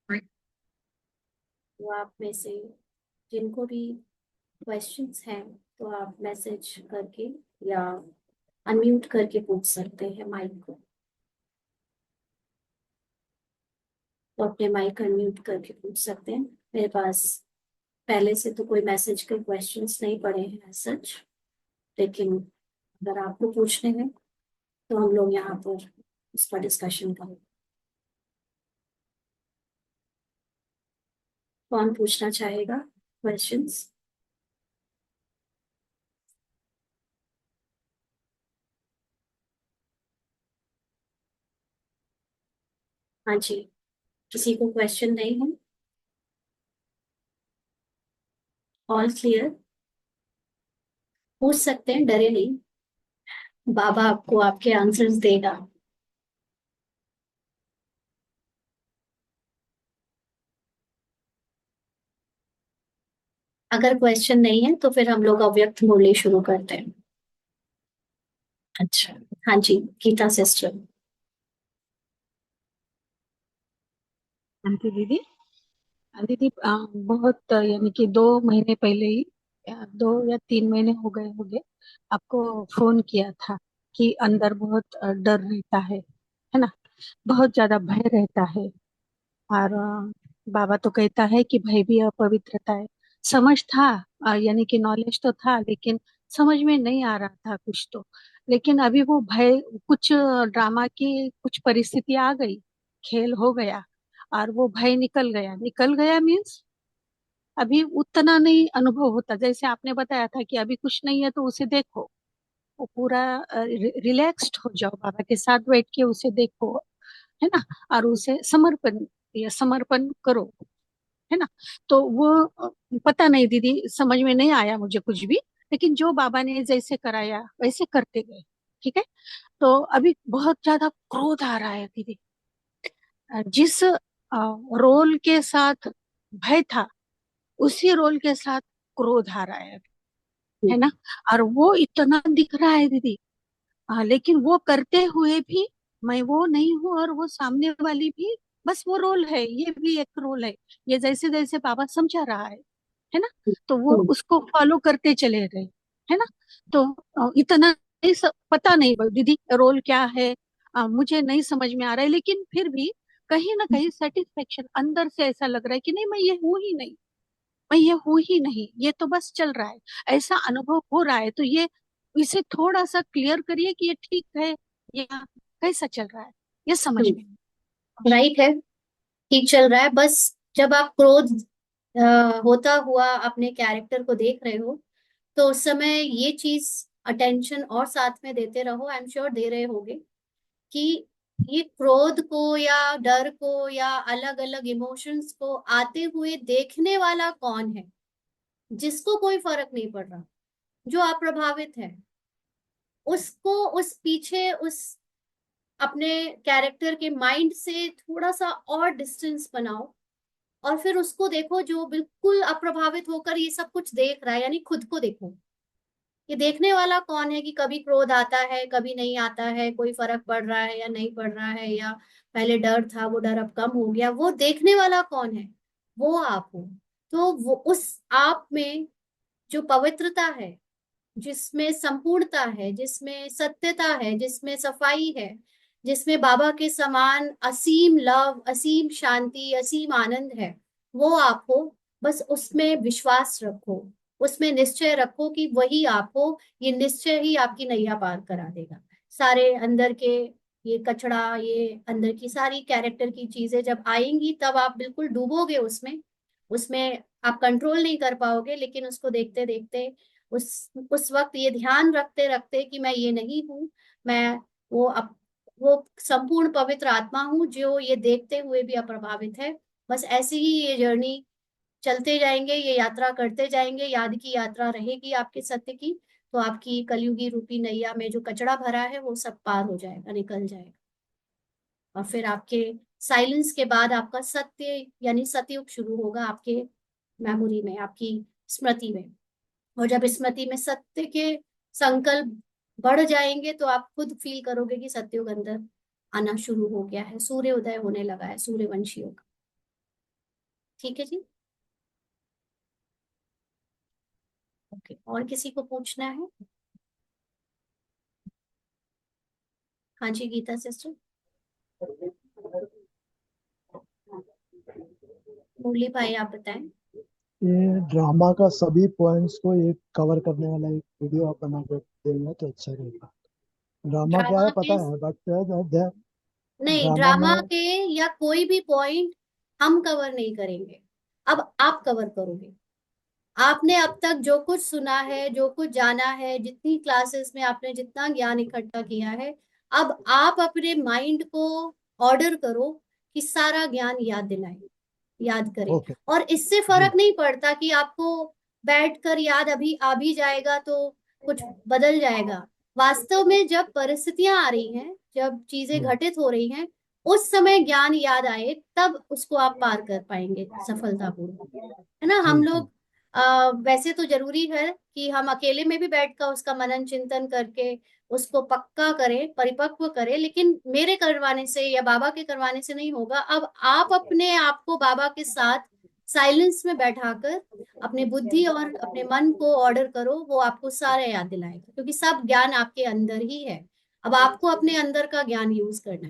तो आप में से जिनको भी क्वेश्चंस हैं तो आप मैसेज करके या अनम्यूट करके पूछ सकते हैं माइक को। तो अपने माइक अनम्यूट करके पूछ सकते हैं। मेरे पास पहले से तो कोई मैसेज के क्वेश्चंस नहीं पड़े हैं सच, लेकिन अगर आपको पूछने हैं तो हम लोग यहाँ पर इस पर डिस्कशन करें। कौन पूछना चाहेगा क्वेश्चंस? हाँ जी, किसी को क्वेश्चन नहीं है? All clear? पूछ सकते हैं, डरे नहीं। बाबा आपको आपके आंसर्स देगा। अगर क्वेश्चन नहीं है तो फिर हम लोग अव्यक्त मुरली शुरू करते हैं। अच्छा, हाँ जी, गीता सिस्टर। आंटी दीदी। दीदी बहुत यानी कि 2 महीने पहले ही 2 या 3 महीने हो गए आपको फोन किया था कि अंदर बहुत डर रहता है ना। बहुत ज्यादा भय रहता है। और बाबा तो कहता है कि भय भी अपवित्रता है। समझ था, यानी कि नॉलेज तो था, लेकिन समझ में नहीं आ रहा था कुछ तो। लेकिन अभी वो भय, कुछ ड्रामा की कुछ परिस्थिति आ गई, खेल हो गया, और वो भय निकल गया मीन्स अभी उतना नहीं अनुभव होता। जैसे आपने बताया था कि अभी कुछ नहीं है तो उसे देखो, वो पूरा रिलैक्स्ड हो जाओ, बाबा के साथ बैठ के उसे देखो, है ना। और उसे समर्पण करो, है ना। तो वो पता नहीं दीदी, समझ में नहीं आया मुझे कुछ भी। लेकिन जो बाबा ने जैसे कराया वैसे करते गए। ठीक है। तो अभी बहुत ज्यादा क्रोध आ रहा है दीदी। जिस रोल के साथ भय था, उसी रोल के साथ क्रोध आ रहा है ना। और वो इतना दिख रहा है दीदी। लेकिन वो करते हुए भी मैं वो नहीं हूँ, और वो सामने वाली भी बस वो रोल है, ये भी एक रोल है। ये जैसे जैसे बाबा समझा रहा है ना। तो वो उसको फॉलो करते चले गए, है ना। तो इतना नहीं पता नहीं दीदी रोल क्या है, मुझे नहीं समझ में आ रहा है। लेकिन फिर भी कहीं ना कहीं सेटिस्फेक्शन अंदर से ऐसा लग रहा है कि नहीं, मैं ये हूं ही नहीं, मैं ये हूं ही नहीं, ये तो बस चल रहा है। ऐसा अनुभव हो रहा है। तो ये इसे थोड़ा सा क्लियर करिए कि ये ठीक है या कैसा चल रहा है, ये समझ में नहीं। राइट है, ठीक चल रहा है। बस जब आप क्रोध होता हुआ अपने कैरेक्टर को देख रहे हो तो उस समय ये चीज अटेंशन और साथ में देते रहो। आई एम श्योर दे रहे होगे कि ये क्रोध को या डर को या अलग अलग इमोशंस को आते हुए देखने वाला कौन है, जिसको कोई फर्क नहीं पड़ रहा, जो अप्रभावित है, उसको उस पीछे उस अपने कैरेक्टर के माइंड से थोड़ा सा और डिस्टेंस बनाओ और फिर उसको देखो जो बिल्कुल अप्रभावित होकर ये सब कुछ देख रहा है, यानी खुद को देखो। ये देखने वाला कौन है कि कभी क्रोध आता है कभी नहीं आता है, कोई फर्क पड़ रहा है या नहीं पड़ रहा है, या पहले डर था वो डर अब कम हो गया, वो देखने वाला कौन है? वो आप हो। तो वो उस आप में जो पवित्रता है, जिसमें संपूर्णता है, जिसमें सत्यता है, जिसमें सफाई है, जिसमें बाबा के समान असीम लव, असीम शांति, असीम आनंद है, वो आप हो। बस उसमें विश्वास रखो, उसमें निश्चय रखो कि वही आप हो। ये निश्चय ही आपकी नैया पार करा देगा। सारे अंदर के ये कचड़ा, ये अंदर की सारी कैरेक्टर की चीजें जब आएंगी तब आप बिल्कुल डूबोगे उसमें। उसमें आप कंट्रोल नहीं कर पाओगे, लेकिन उसको देखते देखते उस वक्त ये ध्यान रखते रखते कि मैं ये नहीं हूँ, मैं वो संपूर्ण पवित्र आत्मा हूँ जो ये देखते हुए भी अप्रभावित है। बस ऐसे ही ये जर्नी चलते जाएंगे, ये यात्रा करते जाएंगे, याद की यात्रा रहेगी आपके सत्य की। तो आपकी कलयुगी रूपी नैया में जो कचरा भरा है वो सब पार हो जाएगा, निकल जाएगा। और फिर आपके साइलेंस के बाद आपका सत्य यानी सतयुग शुरू होगा आपके मेमोरी में, आपकी स्मृति में। और जब स्मृति में सत्य के संकल्प बढ़ जाएंगे तो आप खुद फील करोगे कि सत्युग अंदर आना शुरू हो गया है, सूर्य उदय होने लगा है सूर्यवंशियों का। ठीक है जी। ओके, और किसी को पूछना है? हाँ जी, गीता सिस्टर। मुरली भाई आप बताएं। ये ड्रामा का सभी पॉइंट्स को एक कवर करने वाला एक वीडियो आप बना कर देंगे तो अच्छा रहेगा। ड्रामा क्या ड्रामा है में, पता है, बट नहीं, ड्रामा ड्रामा में। के या कोई भी पॉइंट हम कवर नहीं करेंगे, अब आप कवर करोगे। आपने अब तक जो कुछ सुना है, जो कुछ जाना है, जितनी क्लासेस में आपने जितना ज्ञान इकट्ठा किया है, अब आप अपने माइंड को ऑर्डर करो कि सारा ज्ञान याद दिलाएं, याद करें। ओके। और इससे जी फर्क नहीं पड़ता कि आपको बैठकर याद अभी आ भी जाएगा तो कुछ बदल जाएगा। वास्तव में जब परिस्थितियां आ रही हैं, जब चीजें जी घटित हो रही हैं, उस समय ज्ञान याद आए तब उसको आप पार कर पाएंगे सफलतापूर्वक, है ना। हम जी जी लोग वैसे तो जरूरी है कि हम अकेले में भी बैठकर उसका मनन चिंतन करके उसको पक्का करें, परिपक्व करें, लेकिन मेरे करवाने से या बाबा के करवाने से नहीं होगा। अब आप अपने आप को बाबा के साथ साइलेंस में बैठाकर अपने बुद्धि और अपने मन को ऑर्डर करो, वो आपको सारा याद दिलाएगा, क्योंकि सब ज्ञान आपके अंदर ही है। अब आपको अपने अंदर का ज्ञान यूज करना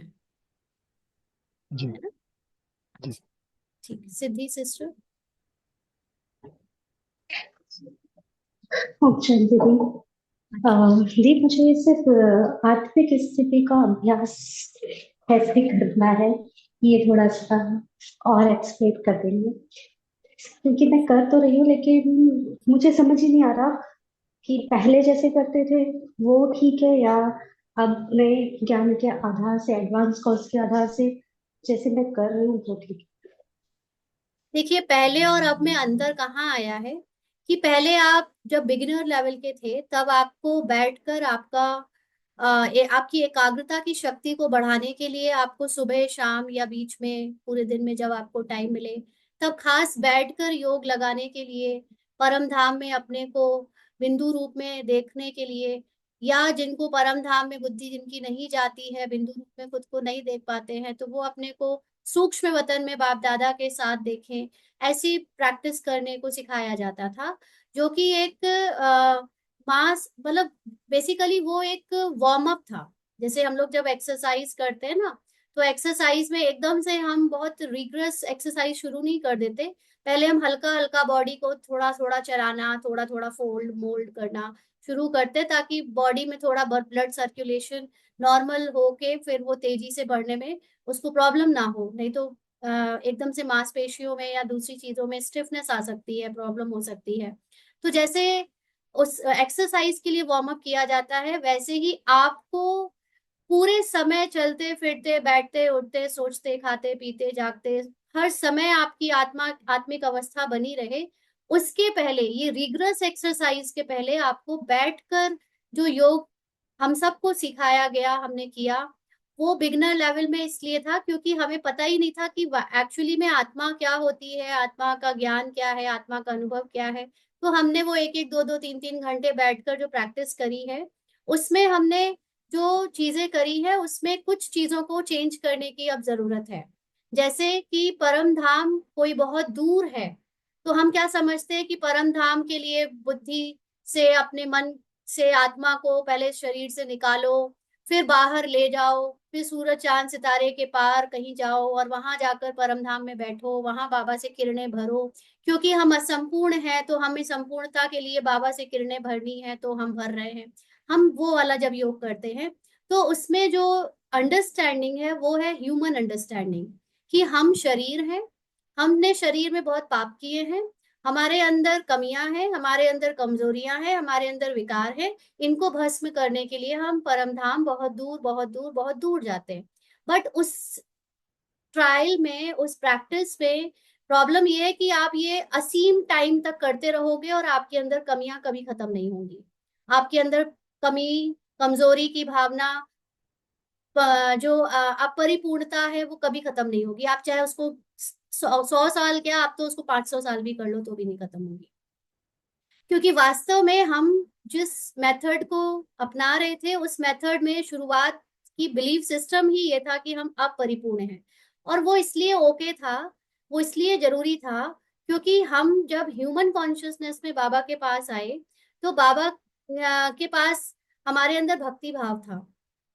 जी है ना। जी। अच्छा, ठीक है, सिद्धि सिस्टर। अच्छा दीदी। दीदी मुझे सिर्फ आत्मिक स्थिति का अभ्यास कैसे करना है, ये थोड़ा सा और एक्सप्लेन कर देंगे, क्योंकि मैं कर तो रही हूँ लेकिन मुझे समझ ही नहीं आ रहा कि पहले जैसे करते थे वो ठीक है या अब नए ज्ञान के आधार से, एडवांस कोर्स के आधार से जैसे मैं कर रही हूँ वो ठीक देखिए, पहले और अब में अंतर कहाँ आया है कि पहले आप जब बिगिनर लेवल के थे तब आपको बैठकर आपका आपकी एकाग्रता की शक्ति को बढ़ाने के लिए आपको सुबह शाम या बीच में पूरे दिन में जब आपको टाइम मिले तब खास बैठकर योग लगाने के लिए, परम धाम में अपने को बिंदु रूप में देखने के लिए, या जिनको परम धाम में बुद्धि जिनकी नहीं जाती है, बिंदु रूप में खुद को नहीं देख पाते हैं, तो वो अपने को सूक्ष्म वतन में बाप दादा के साथ देखें। ऐसी प्रैक्टिस करने को सिखाया जाता था, जो कि एक मास मतलब बेसिकली वो एक वार्म अप था। जैसे हम लोग जब एक्सरसाइज करते हैं ना, तो एक्सरसाइज में एकदम से हम बहुत रिग्रेस एक्सरसाइज शुरू नहीं कर देते। पहले हम हल्का हल्का बॉडी को थोड़ा थोड़ा चलाना, थोड़ा थोड़ा फोल्ड मोल्ड करना शुरू करते, ताकि बॉडी में थोड़ा ब्लड सर्कुलेशन नॉर्मल होके फिर वो तेजी से बढ़ने में उसको प्रॉब्लम ना हो। नहीं तो एकदम से मांसपेशियों में या दूसरी चीजों में स्टिफनेस आ सकती है, प्रॉब्लम हो सकती है। तो जैसे उस एक्सरसाइज के लिए वार्म अप किया जाता है, वैसे ही आपको पूरे समय चलते फिरते बैठते उठते सोचते खाते पीते जागते हर समय आपकी आत्मा आत्मिक अवस्था बनी रहे, उसके पहले, ये रिग्रेस एक्सरसाइज के पहले आपको बैठकर जो योग हम सबको सिखाया गया, हमने किया, वो बिगनर लेवल में इसलिए था क्योंकि हमें पता ही नहीं था कि एक्चुअली में आत्मा क्या होती है, आत्मा का ज्ञान क्या है, आत्मा का अनुभव क्या है। तो हमने वो एक एक दो दो तीन तीन घंटे बैठकर जो प्रैक्टिस करी है, उसमें हमने जो चीजें करी है उसमें कुछ चीजों को चेंज करने की अब जरूरत है। जैसे कि परम धाम कोई बहुत दूर है, तो हम क्या समझते हैं कि परम धाम के लिए बुद्धि से, अपने मन से आत्मा को पहले शरीर से निकालो, फिर बाहर ले जाओ, फिर सूरज चांद सितारे के पार कहीं जाओ और वहां जाकर परम धाम में बैठो, वहां बाबा से किरणें भरो। क्योंकि हम असंपूर्ण हैं तो हमें संपूर्णता के लिए बाबा से किरणें भरनी है, तो हम भर रहे हैं। हम वो वाला जब योग करते हैं तो उसमें जो अंडरस्टैंडिंग है वो है ह्यूमन अंडरस्टैंडिंग, कि हम शरीर हैं, हमने शरीर में बहुत पाप किए हैं, हमारे अंदर कमियां हैं, हमारे अंदर कमजोरियां हैं, हमारे अंदर विकार हैं। इनको भस्म करने के लिए हम परम धाम बहुत दूर बहुत दूर बहुत दूर जाते हैं। बट उस ट्रायल में, उस प्रैक्टिस में प्रॉब्लम ये है कि आप ये असीम टाइम तक करते रहोगे और आपके अंदर कमियां कभी खत्म नहीं होंगी। आपके अंदर कमी, कमजोरी की भावना, जो अपरिपूर्णता है वो कभी खत्म नहीं होगी। आप चाहे उसको 100 साल क्या, आप तो उसको 500 साल भी कर लो तो भी नहीं खत्म होगी। क्योंकि वास्तव में हम जिस मेथड को अपना रहे थे, उस मेथड में शुरुआत की बिलीफ सिस्टम ही ये था कि हम अपरिपूर्ण हैं। और वो इसलिए ओके था वो इसलिए जरूरी था क्योंकि हम जब ह्यूमन कॉन्शियसनेस में बाबा के पास आए तो बाबा के पास हमारे अंदर भक्ति भाव था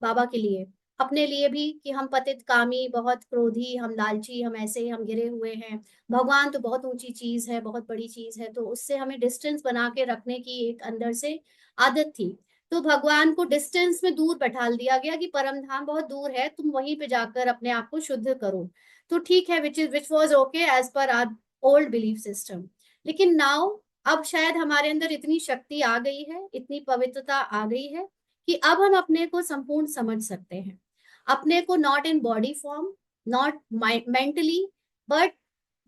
बाबा के लिए, अपने लिए भी, कि हम पतित कामी, बहुत क्रोधी, हम लालची, हम ऐसे, हम गिरे हुए हैं, भगवान तो बहुत ऊंची चीज है, बहुत बड़ी चीज है, तो उससे हमें डिस्टेंस बना के रखने की एक अंदर से आदत थी। तो भगवान को डिस्टेंस में दूर बैठा दिया गया कि परम धाम बहुत दूर है, तुम वहीं पे जाकर अपने आप को शुद्ध करो। तो ठीक है, which was okay as per our old belief system. लेकिन नाउ, अब शायद हमारे अंदर इतनी शक्ति आ गई है, इतनी पवित्रता आ गई है कि अब हम अपने को संपूर्ण समझ सकते हैं, अपने को not in body form, not mentally, but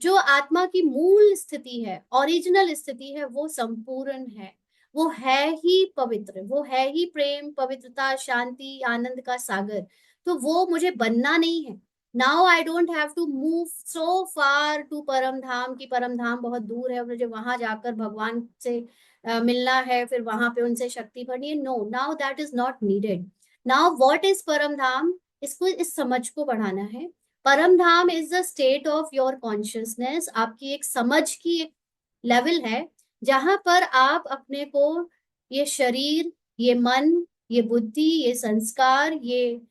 जो आत्मा की मूल स्थिति है, ओरिजिनल स्थिति है, वो संपूर्ण है, वो है ही पवित्र, वो है ही प्रेम, पवित्रता, शांति, आनंद का सागर। तो वो मुझे बनना नहीं है। Now I don't have to move so far to परम धाम, की परम धाम बहुत दूर है, मुझे वहां जाकर भगवान से मिलना है, फिर वहां पे उनसे शक्ति पढ़नी है। No, now that is not needed. Now what is param dham, इसको, इस समझ को बढ़ाना है। Param dham is the state of your consciousness, आपकी एक समझ की एक लेवल है जहां पर आप अपने को, ये शरीर, ये मन, ये बुद्धि, ये संस्कार, ये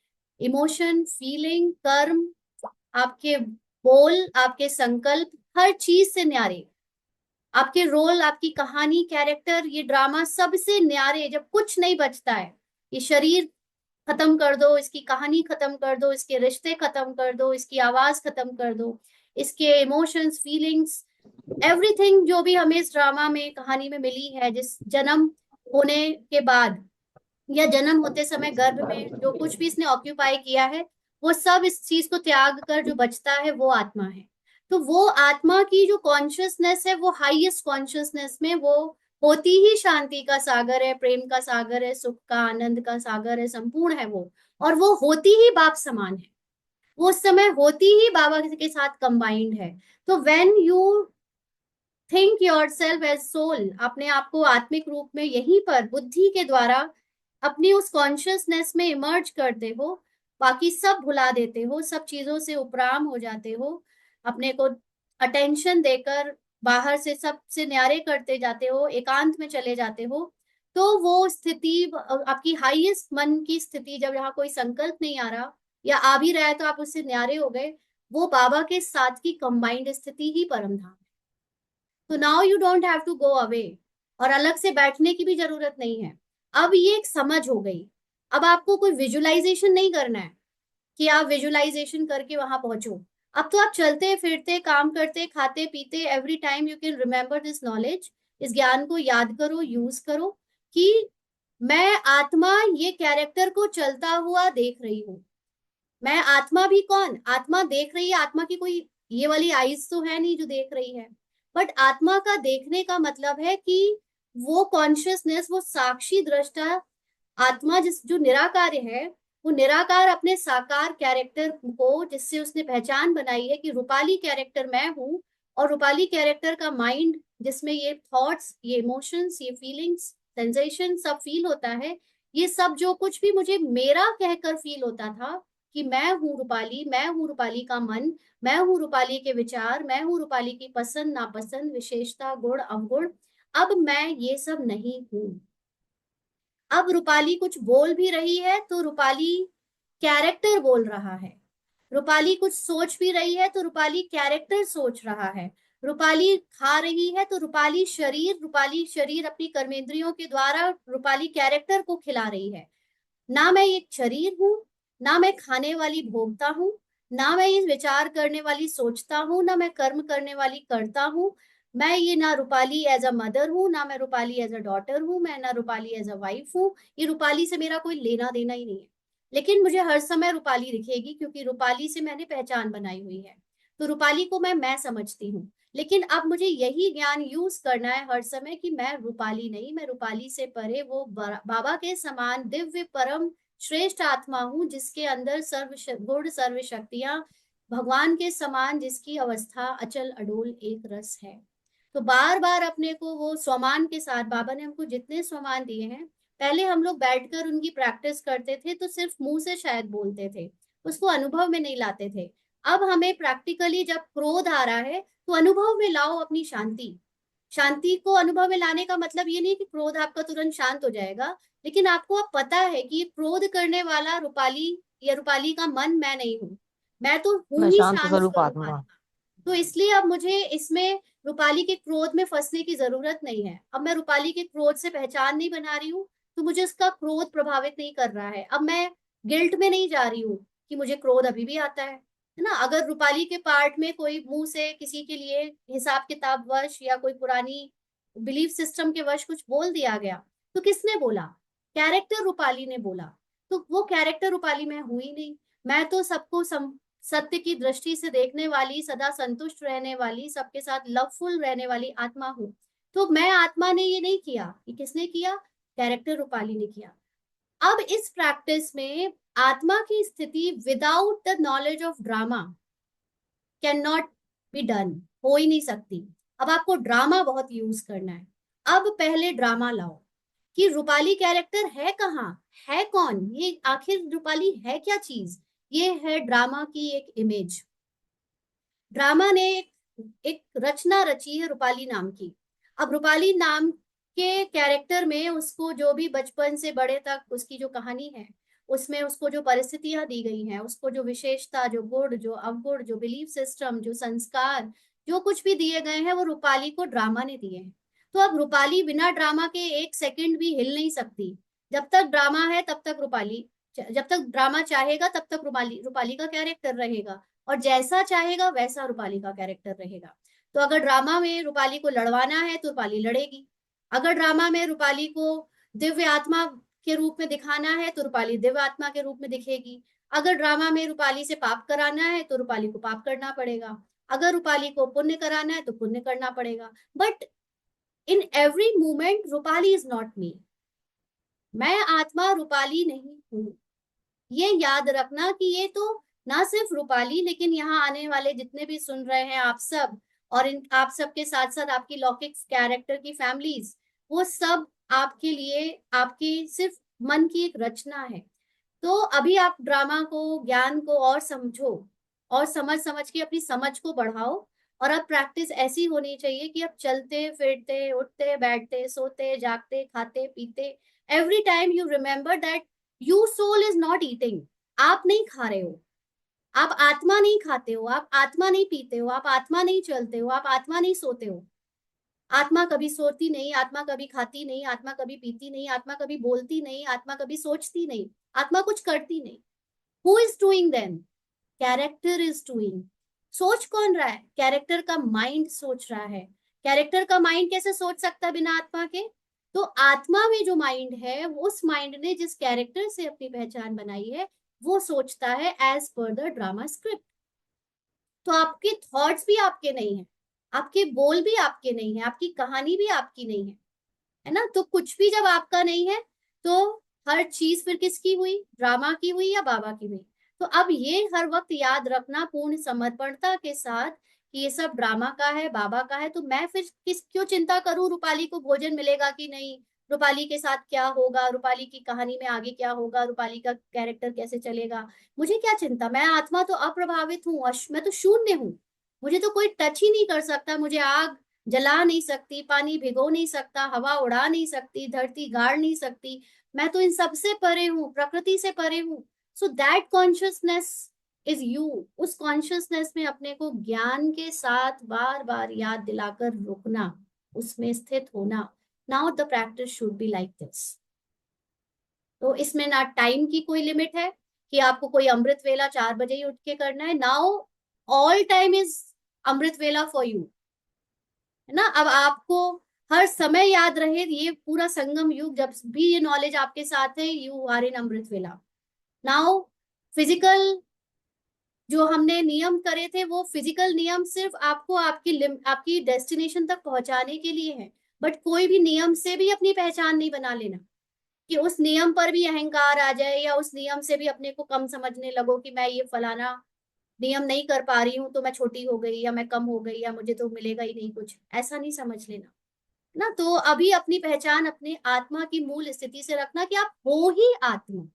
इमोशन, फीलिंग, कर्म, आपके बोल, आपके संकल्प, हर चीज से न्यारे, आपके रोल, आपकी कहानी, कैरेक्टर, ये ड्रामा सबसे न्यारे, जब कुछ नहीं बचता है, ये शरीर खत्म कर दो, इसकी कहानी खत्म कर दो, इसके रिश्ते खत्म कर दो, इसकी आवाज खत्म कर दो, इसके इमोशंस, फीलिंग्स, एवरीथिंग जो भी हमें इस ड्रामा में, कहानी में मिली है, जिस जन्म होने के बाद या जन्म होते समय गर्भ में जो कुछ भी इसने ऑक्यूपाई किया है, वो सब इस चीज को त्याग कर जो बचता है वो आत्मा है। तो वो आत्मा की जो कॉन्शियसनेस है, वो हाईएस्ट कॉन्शियसनेस में वो होती ही शांति का सागर है, प्रेम का सागर है, सुख का, आनंद का सागर है, संपूर्ण है वो। और वो होती ही बाप समान है, वो उस समय होती ही बाबा के साथ कंबाइंड है। तो when you think yourself as soul, अपने आप को आत्मिक रूप में यहीं पर बुद्धि के द्वारा अपनी उस कॉन्शियसनेस में इमर्ज करते हो, बाकी सब भुला देते हो, सब चीजों से उपराम हो जाते हो, अपने को अटेंशन देकर बाहर से सबसे न्यारे करते जाते हो, एकांत में चले जाते हो, तो वो स्थिति, आपकी हाईएस्ट मन की स्थिति, जब यहाँ कोई संकल्प नहीं आ रहा या आ भी रहा है तो आप उससे न्यारे हो गए, वो बाबा के साथ की कंबाइंड स्थिति ही परम धाम। तो now you don't have to go away, और अलग से बैठने की भी जरूरत नहीं है। अब ये एक समझ हो गई। अब आपको कोई विजुअलाइजेशन नहीं करना है कि आप विजुअलाइजेशन करके वहां पहुंचो। अब तो आप चलते फिरते, काम करते, खाते पीते, every time you can remember this knowledge, इस ज्ञान को याद करो, यूज करो, कि मैं आत्मा ये कैरेक्टर को चलता हुआ देख रही हूँ। मैं आत्मा भी कौन, आत्मा देख रही है, आत्मा की कोई ये वाली आईज तो है नहीं जो देख रही है, बट आत्मा का देखने का मतलब है कि वो कॉन्शियसनेस, वो साक्षी दृष्टा आत्मा, जिस जो निराकार है, वो निराकार अपने साकार कैरेक्टर को, जिससे उसने पहचान बनाई है कि रूपाली कैरेक्टर मैं हूँ, और रूपाली कैरेक्टर का माइंड, जिसमें ये थॉट्स, ये इमोशंस, ये फीलिंग्स, सेंसेशन सब फील होता है, ये सब जो कुछ भी मुझे मेरा कहकर फील होता था कि मैं हूँ रूपाली, मैं हूँ रूपाली का मन, मैं हूँ रूपाली के विचार, मैं हूँ रूपाली की पसंद नापसंद, विशेषता, गुण अवगुण, अब मैं ये सब नहीं हूँ। अब रूपाली कुछ बोल भी रही है तो रूपाली कैरेक्टर बोल रहा है, रूपाली कुछ सोच भी रही है तो रूपाली कैरेक्टर सोच रहा है, रूपाली खा रही है तो रूपाली शरीर अपनी कर्मेंद्रियों के द्वारा रूपाली कैरेक्टर को खिला रही है। ना मैं एक शरीर हूँ, ना मैं खाने वाली भोगता हूँ, ना मैं ये विचार करने वाली सोचता हूँ, ना मैं कर्म करने वाली करता हूँ। मैं ये ना रूपाली एज अ मदर हूँ, ना मैं रूपाली एज अ डॉटर हूँ, मैं ना रूपाली एज अ वाइफ हूँ। ये रूपाली से मेरा कोई लेना देना ही नहीं है, लेकिन मुझे हर समय रूपाली दिखेगी क्योंकि रूपाली से मैंने पहचान बनाई हुई है। तो रूपाली को मैं समझती हूँ। लेकिन अब मुझे यही ज्ञान यूज करना है हर समय कि मैं रूपाली नहीं, मैं रूपाली से परे वो बाबा के समान दिव्य परम श्रेष्ठ आत्मा हूँ, जिसके अंदर सर्व गुण, सर्व शक्तियां, भगवान के समान जिसकी अवस्था अचल अडोल एक रस है। तो बार बार अपने को वो स्वमान के साथ, बाबा ने हमको जितने स्वमान दिए हैं, पहले हम लोग बैठकर उनकी प्रैक्टिस करते थे तो सिर्फ मुंह से शायद बोलते थे, उसको अनुभव में नहीं लाते थे। अब हमें प्रैक्टिकली जब क्रोध आ रहा है तो अनुभव में लाओ अपनी शांति। शांति को अनुभव में लाने का मतलब ये नहीं कि क्रोध आपका तुरंत शांत हो जाएगा, लेकिन आपको अब पता है कि ये क्रोध करने वाला रूपाली या रूपाली का मन मैं नहीं हूँ, मैं तो हूं मैं ही शांत शांत स्वरूप स्वरूप आत्मा। आत्मा। तो इसलिए अब मुझे इसमें रूपाली के क्रोध में फंसने की जरूरत नहीं है। अब मैं रूपाली के क्रोध से पहचान नहीं बना रही हूँ, तो मुझे उसका क्रोध प्रभावित नहीं कर रहा है। अब मैं गिल्ट में नहीं जा रही हूँ कि मुझे क्रोध अभी भी आता है ना। अगर रूपाली के पार्ट में कोई मुंह से किसी के लिए हिसाब किताब वश या कोई पुरानी बिलीफ सिस्टम के वश कुछ बोल दिया गया, तो किसने बोला? कैरेक्टर रूपाली ने बोला। तो वो कैरेक्टर रूपाली मैं हुई नहीं। मैं तो सबको सत्य की दृष्टि से देखने वाली, सदा संतुष्ट रहने वाली, सबके साथ लवफुल रहने वाली आत्मा हूँ। तो मैं आत्मा ने ये नहीं किया, ये किसने किया? कैरेक्टर रूपाली ने किया। अब इस प्रैक्टिस में आत्मा की स्थिति without the knowledge of drama can not be done, हो ही नहीं सकती। अब आपको ड्रामा बहुत यूज करना है। अब पहले ड्रामा लाओ कि रूपाली कैरेक्टर है कहाँ, है कौन, ये आखिर रूपाली है क्या चीज। ये है ड्रामा की एक इमेज। ड्रामा ने एक रचना रची है रूपाली नाम की। अब रूपाली नाम के कैरेक्टर में उसको जो भी बचपन से बड़े तक उसकी जो कहानी है, उसमें उसको जो परिस्थितियां दी गई हैं, उसको जो विशेषता, जो गुण, जो अवगुण, जो बिलीफ सिस्टम, जो संस्कार, जो कुछ भी दिए गए हैं, वो रूपाली को ड्रामा ने दिए हैं। तो अब रूपाली बिना ड्रामा के एक सेकंड भी हिल नहीं सकती। जब तक ड्रामा है तब तक रूपाली, जब तक ड्रामा चाहेगा तब तक रूपाली रूपाली का कैरेक्टर रहेगा, और जैसा चाहेगा वैसा रूपाली का कैरेक्टर रहेगा। तो अगर ड्रामा में रूपाली को लड़वाना है तो रूपाली लड़ेगी। अगर ड्रामा में रूपाली को दिव्य आत्मा के रूप में दिखाना है तो रूपाली दिव्य आत्मा के रूप में दिखेगी। अगर ड्रामा में रूपाली से पाप कराना है तो रूपाली को पाप करना पड़ेगा। अगर रूपाली को पुण्य कराना है तो पुण्य करना पड़ेगा। But in every moment Rupali is not me. मैं आत्मा रूपाली नहीं हूँ। ये याद रखना कि ये तो ना सिर्फ रूपाली, लेकिन यहाँ आने वाले जितने भी सुन रहे हैं आप सब, और इन आप सब के साथ साथ आपकी लौकिक कैरेक्टर की फैमिलीज, वो सब आपके लिए, आपकी सिर्फ मन की एक रचना है। तो अभी आप ड्रामा को, ज्ञान को और समझो, और समझ समझ के अपनी समझ को बढ़ाओ। और अब प्रैक्टिस ऐसी होनी चाहिए कि अब चलते फिरते, उठते बैठते, सोते जागते, खाते पीते, every time you remember that you soul is not eating. आप नहीं खा रहे हो, आप आत्मा नहीं खाते हो, आप आत्मा नहीं पीते हो, आप आत्मा नहीं चलते हो, आप आत्मा नहीं सोते हो। आत्मा कभी सोती नहीं, आत्मा कभी खाती नहीं, आत्मा कभी पीती नहीं, आत्मा कभी बोलती नहीं, आत्मा कभी सोचती नहीं, आत्मा कुछ करती नहीं। Who is doing then? Character is doing. सोच कौन रहा है? कैरेक्टर का माइंड सोच रहा है। कैरेक्टर का माइंड कैसे सोच सकता है बिना आत्मा के? तो आत्मा में जो माइंड है, उस माइंड ने जिस कैरेक्टर से अपनी पहचान बनाई है, वो सोचता है as per the drama script. तो आपके थॉट्स भी आपके नहीं है, आपके बोल भी आपके नहीं है, आपकी कहानी भी आपकी नहीं है ना। तो कुछ भी जब आपका नहीं है, तो हर चीज फिर किसकी हुई? ड्रामा की हुई या बाबा की हुई? तो अब ये हर वक्त याद रखना पूर्ण समर्पणता के साथ कि ये सब ड्रामा का है, बाबा का है। तो मैं फिर क्यों चिंता करूं रूपाली को भोजन मिलेगा कि नहीं, रूपाली के साथ क्या होगा, रूपाली की कहानी में आगे क्या होगा, रूपाली का कैरेक्टर कैसे चलेगा? मुझे क्या चिंता? मैं आत्मा तो अप्रभावित हूँ, मैं तो शून्य हूँ। मुझे तो कोई टच ही नहीं कर सकता। मुझे आग जला नहीं सकती, पानी भिगो नहीं सकता, हवा उड़ा नहीं सकती, धरती गाड़ नहीं सकती। मैं तो इन सब से परे हूँ, प्रकृति से परे हूँ। So that consciousness is you. उस कॉन्शियसनेस में अपने को ज्ञान के साथ बार बार याद दिलाकर रुकना, उसमें स्थित होना। Now the practice should be like this. तो इसमें ना टाइम की कोई लिमिट है कि आपको कोई अमृत वेला 4 बजे ही उठ के करना है। नाउ ऑल टाइम इज अमृत वेला फॉर यू, है ना। अब आपको हर समय याद रहे, ये पूरा संगम युग जब भी ये नॉलेज आपके साथ है, यू आर इन अमृत वेला। नाउ फिजिकल जो हमने नियम करे थे, वो फिजिकल नियम सिर्फ आपको आपकी डेस्टिनेशन तक पहुंचाने के लिए है। बट कोई भी नियम से भी अपनी पहचान नहीं बना लेना कि उस नियम पर भी अहंकार आ जाए, या उस नियम से भी अपने को कम समझने लगो कि मैं ये फलाना नियम नहीं कर पा रही हूँ तो मैं छोटी हो गई, या मैं कम हो गई, या मुझे तो मिलेगा ही नहीं कुछ। ऐसा नहीं समझ लेना ना। तो अभी अपनी पहचान अपने आत्मा की मूल स्थिति से रखना कि आप हो ही आत्मा।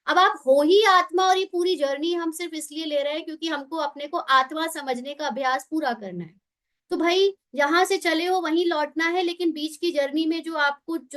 अब आप हो ही आत्मा, और ये पूरी जर्नी हम सिर्फ इसलिए ले रहे हैं क्योंकि हमको अपने को आत्मा समझने का अभ्यास पूरा करना है। तो भाई जहां से चले हो वहीं लौटना है, लेकिन बीच की जर्नी में जो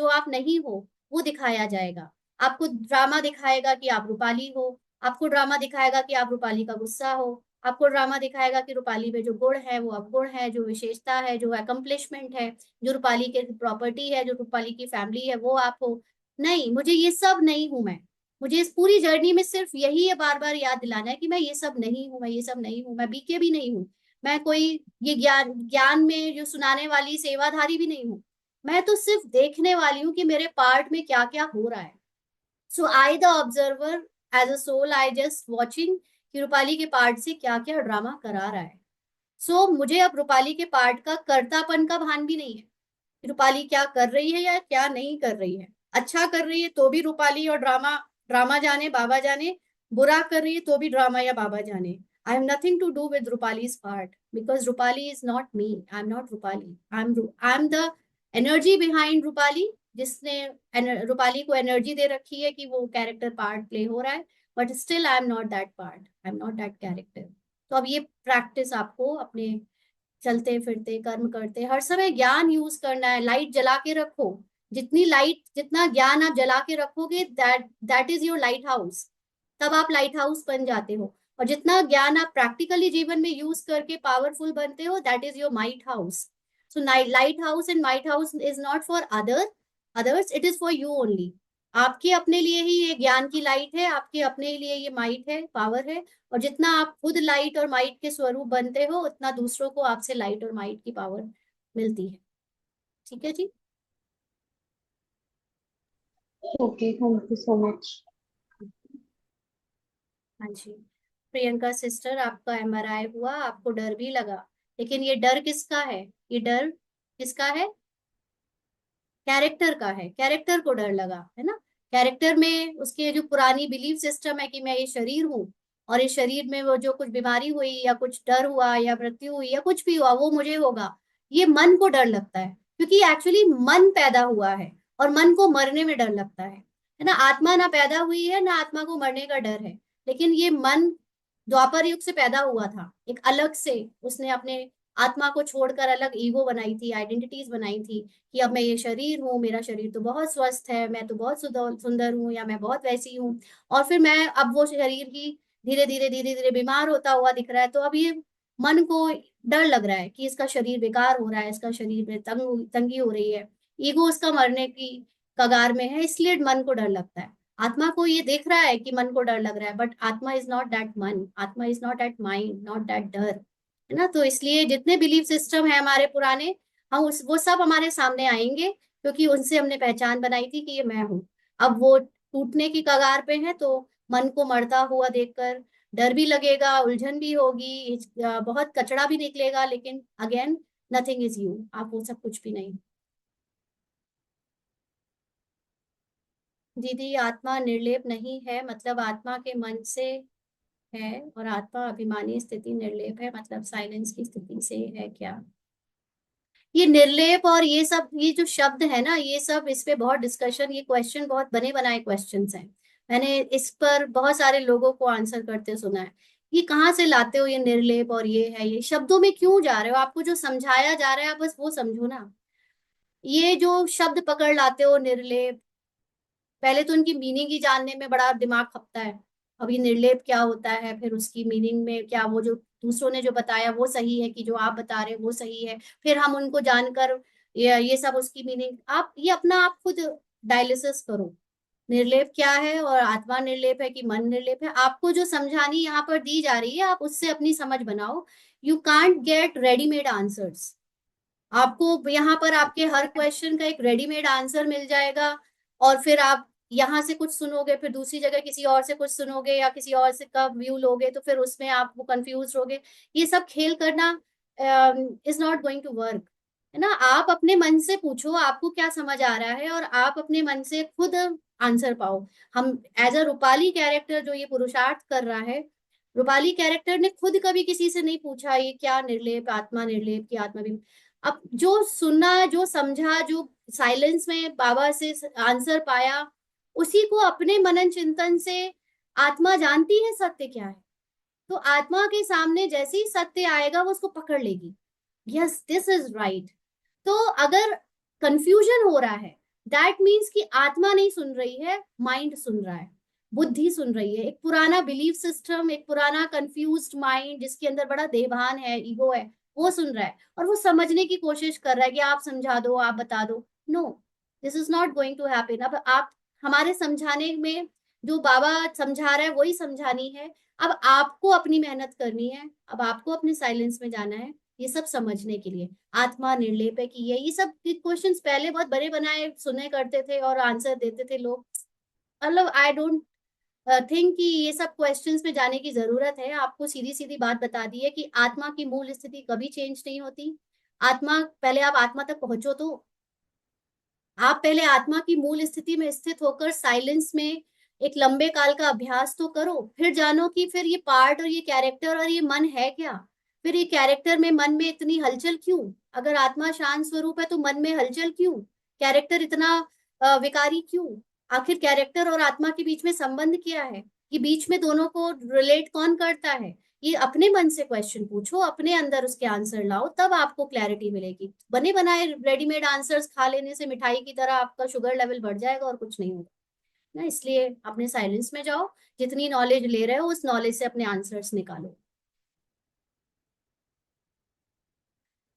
आप नहीं हो वो दिखाया जाएगा। आपको ड्रामा दिखाएगा कि आप रूपाली हो, आपको ड्रामा दिखाएगा कि आप रूपाली का गुस्सा हो, आपको ड्रामा दिखाएगा कि रूपाली में जो गुण है वो अवगुण है, जो विशेषता है, जो अकम्पलिशमेंट है, जो रूपाली के प्रॉपर्टी है, जो रूपाली की फैमिली है, वो आप हो। नहीं, मुझे ये सब नहीं हूं मैं। मुझे इस पूरी जर्नी में सिर्फ यही है बार बार याद दिलाना है कि मैं ये सब नहीं हूं, मैं ये सब नहीं हूं, मैं बीके भी नहीं हूं, मैं कोई ये ज्ञान ज्ञान में जो सुनाने वाली सेवाधारी भी नहीं हूँ। मैं तो सिर्फ देखने वाली हूँ कि मेरे पार्ट में क्या क्या हो रहा है। So I the observer, as a soul I just watching कि रूपाली के पार्ट से क्या क्या ड्रामा करा रहा है। सो मुझे अब रूपाली के पार्ट का कर्तापन का भान भी नहीं है कि रूपाली क्या कर रही है या क्या नहीं कर रही है। अच्छा कर रही है तो भी रूपाली और ड्रामा, ड्रामा जाने बाबा जाने, बुरा कर रही है तो भी ड्रामा या बाबा जाने। I have nothing to do with Rupali's part because Rupali is not me. I'm not Rupali. I'm the energy behind Rupali, जिसने रूपाली को एनर्जी दे रखी है कि वो कैरेक्टर पार्ट प्ले हो रहा है, but still I am not that part, I am not that character. तो अब ये प्रैक्टिस आपको अपने चलते फिरते कर्म करते हर समय ज्ञान यूज करना है। लाइट जला के रखो, जितनी लाइट जितना ज्ञान आप जला के रखोगे, that is your light house. तब आप लाइट हाउस बन जाते हो। और जितना ज्ञान आप प्रैक्टिकली जीवन में यूज करके पावरफुल बनते हो, that is your might house. So light house and might house is not for others, it is for you only. आपके अपने लिए ही ये ज्ञान की लाइट है, आपके अपने लिए ये माइट है, पावर है। और जितना आप खुद लाइट और माइट के स्वरूप बनते हो, उतना दूसरों को आपसे लाइट और माइट की पावर मिलती है। ठीक है जी। Okay, thank you so much. हाँ जी। प्रियंका सिस्टर, आपका एमआरआई हुआ, आपको डर भी लगा, लेकिन ये डर किसका है? ये डर किसका है? कैरेक्टर का है। कैरेक्टर को डर लगा है ना। कैरेक्टर में उसके जो पुरानी बिलीफ सिस्टम है कि मैं ये शरीर हूँ, और इस शरीर में वो जो कुछ बीमारी हुई या कुछ डर हुआ या मृत्यु हुई या कुछ भी हुआ वो मुझे होगा, ये मन को डर लगता है। क्योंकि एक्चुअली मन पैदा हुआ है और मन को मरने में डर लगता है ना। आत्मा ना पैदा हुई है ना आत्मा को मरने का डर है, लेकिन ये मन द्वापर युग से पैदा हुआ था एक अलग से। उसने अपने आत्मा को छोड़कर अलग ईगो बनाई थी, आइडेंटिटीज बनाई थी कि अब मैं ये शरीर हूँ, मेरा शरीर तो बहुत स्वस्थ है, मैं तो बहुत सुंदर हूँ, या मैं बहुत वैसी हूँ। और फिर मैं अब वो शरीर ही धीरे धीरे बीमार होता हुआ दिख रहा है। तो अब ये मन को डर लग रहा है कि इसका शरीर बेकार हो रहा है, इसका शरीर में तंगी हो रही है, ईगो उसका मरने की कगार में है, इसलिए मन को डर लगता है। आत्मा को ये देख रहा है कि मन को डर लग रहा है, बट आत्मा इज नॉट दैट मन, आत्मा is not that mind, not that डर, है ना। तो इसलिए जितने बिलीफ सिस्टम है हमारे पुराने, हम उस वो सब हमारे सामने आएंगे, क्योंकि उनसे हमने पहचान बनाई थी कि ये मैं हूँ। अब वो टूटने की कगार पे है, तो मन को मरता हुआ देखकर डर भी लगेगा, उलझन भी होगी, बहुत कचड़ा भी निकलेगा, लेकिन अगेन नथिंग इज यू, आप वो सब कुछ भी नहीं। दीदी, आत्मा निर्लेप नहीं है मतलब आत्मा के मन से है, और आत्मा अभिमानी स्थिति निर्लेप है मतलब साइलेंस की स्थिति से है क्या? ये निर्लेप और ये सब, ये जो शब्द है ना, ये सब इस पे बहुत डिस्कशन, ये क्वेश्चन बहुत बने बनाए क्वेश्चंस हैं। मैंने इस पर बहुत सारे लोगों को आंसर करते सुना है। ये कहाँ से लाते हो ये निर्लेप और ये है, ये शब्दों में क्यों जा रहे हो? आपको जो समझाया जा रहा है आप बस वो समझो ना। ये जो शब्द पकड़ लाते हो निर्लेप, पहले तो उनकी मीनिंग ही जानने में बड़ा दिमाग खपता है। अब ये निर्लेप क्या होता है, फिर उसकी मीनिंग में क्या, वो जो दूसरों ने जो बताया वो सही है कि जो आप बता रहे हो वो सही है, फिर हम उनको जानकर ये सब उसकी मीनिंग, आप ये अपना आप खुद डायलिसिस करो। निर्लेप क्या है और आत्मा निर्लेप है कि मन निर्लेप है, आपको जो समझानी यहाँ पर दी जा रही है आप उससे अपनी समझ बनाओ। You can't get readymade answers. आपको यहाँ पर आपके हर क्वेश्चन का एक रेडीमेड आंसर मिल जाएगा, और फिर आप यहाँ से कुछ सुनोगे, फिर दूसरी जगह किसी और से कुछ सुनोगे, या किसी और से का व्यू लोगे, तो फिर उसमें आप वो कंफ्यूज होगे। ये सब खेल करना is not going to work, है ना। आप अपने मन से पूछो आपको क्या समझ आ रहा है, और आप अपने मन से खुद आंसर पाओ। हम एज अ रूपाली कैरेक्टर जो ये पुरुषार्थ कर रहा है, रूपाली कैरेक्टर ने खुद कभी किसी से नहीं पूछा ये क्या निर्लेप, आत्मा निर्लेप की आत्मा भी। अब जो सुना, जो समझा, जो साइलेंस में बाबा से आंसर पाया, उसी को अपने मनन चिंतन से आत्मा जानती है सत्य क्या है, तो आत्मा के सामने जैसे ही सत्य आएगा वो उसको पकड़ लेगी, यस दिस इज राइट। तो अगर कंफ्यूजन हो रहा है, दैट मीन्स कि आत्मा नहीं सुन रही है, माइंड सुन रहा है, बुद्धि सुन रही है, एक पुराना बिलीफ सिस्टम, एक पुराना कंफ्यूज्ड माइंड जिसके अंदर बड़ा देभान है, ईगो है, वो सुन रहा है और वो समझने की कोशिश कर रहा है कि आप समझा दो, आप बता दो। No, this is not going to happen. अब आप हमारे समझाने में जो बाबा समझा रहा है वही समझानी है। अब आपको अपनी मेहनत करनी है, अब आपको अपने साइलेंस में जाना है ये सब समझने के लिए। आत्मा निर्लेप है कि ये सब क्वेश्चंस पहले बहुत बड़े बनाए सुने करते थे और आंसर देते थे लोग। मतलब आई डोंट थिंक कि ये सब क्वेश्चंस में जाने की जरूरत है। आपको सीधी सीधी बात बता दी है कि आत्मा की मूल स्थिति कभी चेंज नहीं होती। आत्मा, पहले आप आत्मा तक पहुंचो, तो आप पहले आत्मा की मूल स्थिति में स्थित होकर साइलेंस में एक लंबे काल का अभ्यास तो करो, फिर जानो कि फिर ये पार्ट और ये कैरेक्टर और ये मन है क्या। फिर ये कैरेक्टर में मन में इतनी हलचल क्यों? अगर आत्मा शांत स्वरूप है तो मन में हलचल क्यों? कैरेक्टर इतना विकारी क्यों? आखिर कैरेक्टर और आत्मा के बीच में संबंध क्या है? ये बीच में दोनों को रिलेट कौन करता है? ये अपने मन से क्वेश्चन पूछो, अपने अंदर उसके आंसर लाओ, तब आपको क्लैरिटी मिलेगी। बने बनाए रेडीमेड आंसर्स खा लेने से मिठाई की तरह आपका शुगर लेवल बढ़ जाएगा और कुछ नहीं होगा ना। इसलिए अपने साइलेंस में जाओ, जितनी नॉलेज ले रहे हो उस नॉलेज से अपने आंसर्स निकालो।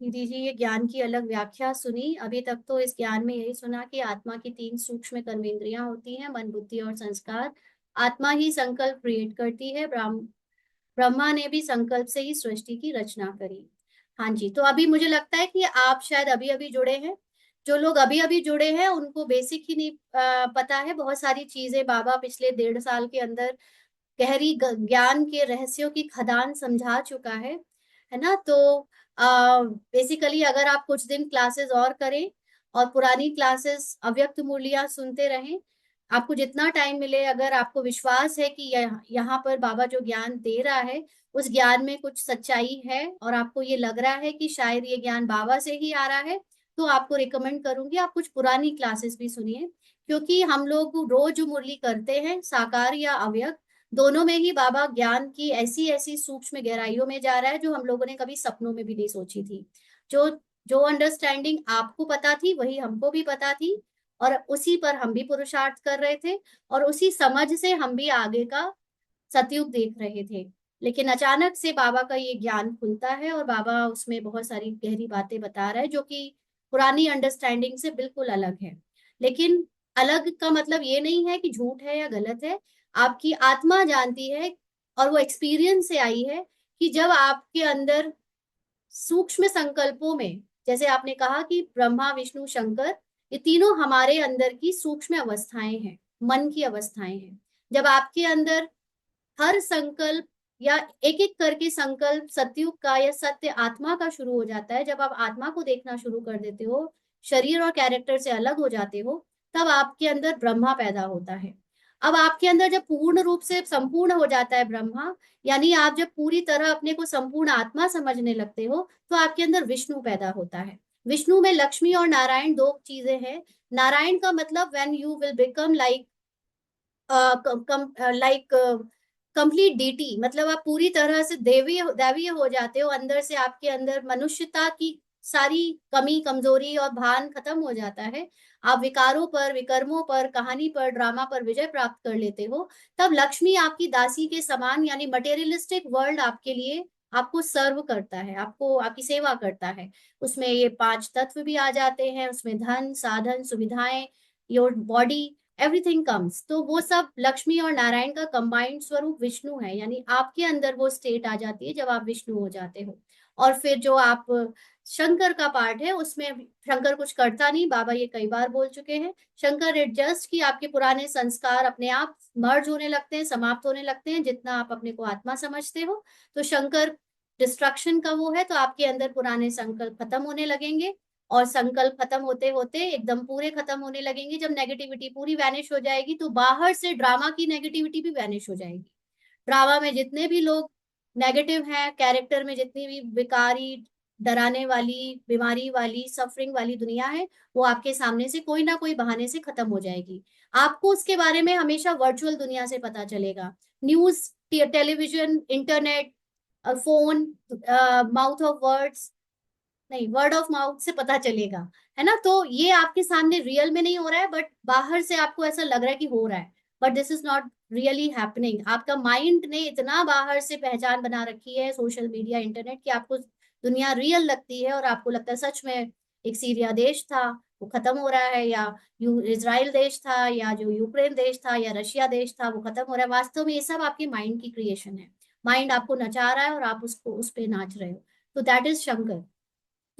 दीदी जी, ये ज्ञान की अलग व्याख्या सुनी। अभी तक तो इस ज्ञान में यही सुना कि आत्मा की 3 सूक्ष्म कर्मेंद्रियां होती हैं, मन, बुद्धि और संस्कार। आत्मा ही संकल्प क्रिएट करती है। ब्रह्मा ने भी संकल्प से ही सृष्टि की रचना करी। हाँ जी, तो अभी मुझे लगता है कि आप शायद अभी अभी जुड़े हैं। जो लोग अभी अभी जुड़े हैं उनको बेसिक ही नहीं पता है। बहुत सारी चीजें बाबा पिछले 1.5 साल के अंदर गहरी ज्ञान के रहस्यों की खदान समझा चुका है ना। तो बेसिकली अगर आप कुछ दिन क्लासेस और करें और पुरानी क्लासेस अव्यक्त मुरलियां सुनते रहें, आपको जितना टाइम मिले, अगर आपको विश्वास है कि यहाँ पर बाबा जो ज्ञान दे रहा है उस ज्ञान में कुछ सच्चाई है और आपको ये लग रहा है कि शायद ये ज्ञान बाबा से ही आ रहा है, तो आपको रिकमेंड करूंगी आप कुछ पुरानी क्लासेस भी सुनिए। क्योंकि हम लोग रोज मुरली करते हैं, साकार या अव्यक्त, दोनों में ही बाबा ज्ञान की ऐसी ऐसी सूक्ष्म गहराइयों में जा रहा है जो हम लोगों ने कभी सपनों में भी नहीं सोची थी। जो जो अंडरस्टैंडिंग आपको पता थी वही हमको भी पता थी, और उसी पर हम भी पुरुषार्थ कर रहे थे, और उसी समझ से हम भी आगे का सतयुग देख रहे थे। लेकिन अचानक से बाबा का ये ज्ञान खुलता है और बाबा उसमें बहुत सारी गहरी बातें बता रहा है जो कि पुरानी अंडरस्टैंडिंग से बिल्कुल अलग है। लेकिन अलग का मतलब ये नहीं है कि झूठ है या गलत है। आपकी आत्मा जानती है और वो एक्सपीरियंस से आई है कि जब आपके अंदर सूक्ष्म संकल्पों में, जैसे आपने कहा कि ब्रह्मा विष्णु शंकर, ये तीनों हमारे अंदर की सूक्ष्म अवस्थाएं हैं, मन की अवस्थाएं हैं। जब आपके अंदर हर संकल्प या एक एक करके संकल्प सतयुग का या सत्य आत्मा का शुरू हो जाता है, जब आप आत्मा को देखना शुरू कर देते हो, शरीर और कैरेक्टर से अलग हो जाते हो, तब आपके अंदर ब्रह्मा पैदा होता है। अब आपके अंदर जब पूर्ण रूप से संपूर्ण हो जाता है ब्रह्मा, यानी आप जब पूरी तरह अपने को संपूर्ण आत्मा समझने लगते हो, तो आपके अंदर विष्णु पैदा होता है। विष्णु में लक्ष्मी और नारायण दो चीजें हैं। नारायण का मतलब when you will become like like complete deity, मतलब आप पूरी तरह से देवी दैवीय हो जाते हो। अंदर से आपके अंदर मनुष्यता की सारी कमी कमजोरी और भान खत्म हो जाता है। आप विकारों पर, विकर्मों पर, कहानी पर, ड्रामा पर विजय प्राप्त कर लेते हो। तब लक्ष्मी आपकी दासी के समान, यानी मटेरियलिस्टिक वर्ल्ड आपके लिए आपको सर्व करता है, आपको आपकी सेवा करता है। उसमें ये 5 तत्व भी आ जाते हैं, उसमें धन, साधन, सुविधाएं, योर बॉडी, एवरीथिंग कम्स। तो वो सब लक्ष्मी और नारायण का कंबाइंड स्वरूप विष्णु है, यानी आपके अंदर वो स्टेट आ जाती है जब आप विष्णु हो जाते हो। और फिर जो आप शंकर का पार्ट है उसमें शंकर कुछ करता नहीं, बाबा ये कई बार बोल चुके हैं। शंकर एडजस्ट कि आपके पुराने संस्कार अपने आप मर्ज होने लगते हैं, समाप्त होने लगते हैं जितना आप अपने को आत्मा समझते हो। तो शंकर डिस्ट्रक्शन का वो है, तो आपके अंदर पुराने संकल्प खत्म होने लगेंगे, और संकल्प खत्म होते होते एकदम पूरे खत्म होने लगेंगे। जब नेगेटिविटी पूरी वैनिश हो जाएगी तो बाहर से ड्रामा की नेगेटिविटी भी वैनिश हो जाएगी। ड्रामा में जितने भी लोग नेगेटिव हैं, कैरेक्टर में जितनी भी विकारी डराने वाली, बीमारी वाली, सफरिंग वाली दुनिया है, वो आपके सामने से कोई ना कोई बहाने से खत्म हो जाएगी। आपको उसके बारे में हमेशा वर्चुअल दुनिया से पता चलेगा। News, television, internet, phone, mouth of words, नहीं, वर्ड ऑफ माउथ से पता चलेगा, है ना। तो ये आपके सामने रियल में नहीं हो रहा है, बट बाहर से आपको ऐसा लग रहा है कि हो रहा है, but this is not really happening. आपका माइंड ने इतना बाहर से पहचान बना रखी है सोशल मीडिया, इंटरनेट की, आपको दुनिया रियल लगती है और आपको लगता है सच में एक सीरिया देश था वो खत्म हो रहा है, या इजराइल देश था, या जो यूक्रेन देश था, या रशिया देश था वो खत्म हो रहा है। वास्तव में ये सब आपके माइंड की क्रिएशन है। माइंड आपको नचा रहा है और आप उसको उस पे नाच रहे हो। तो दैट इज शंकर।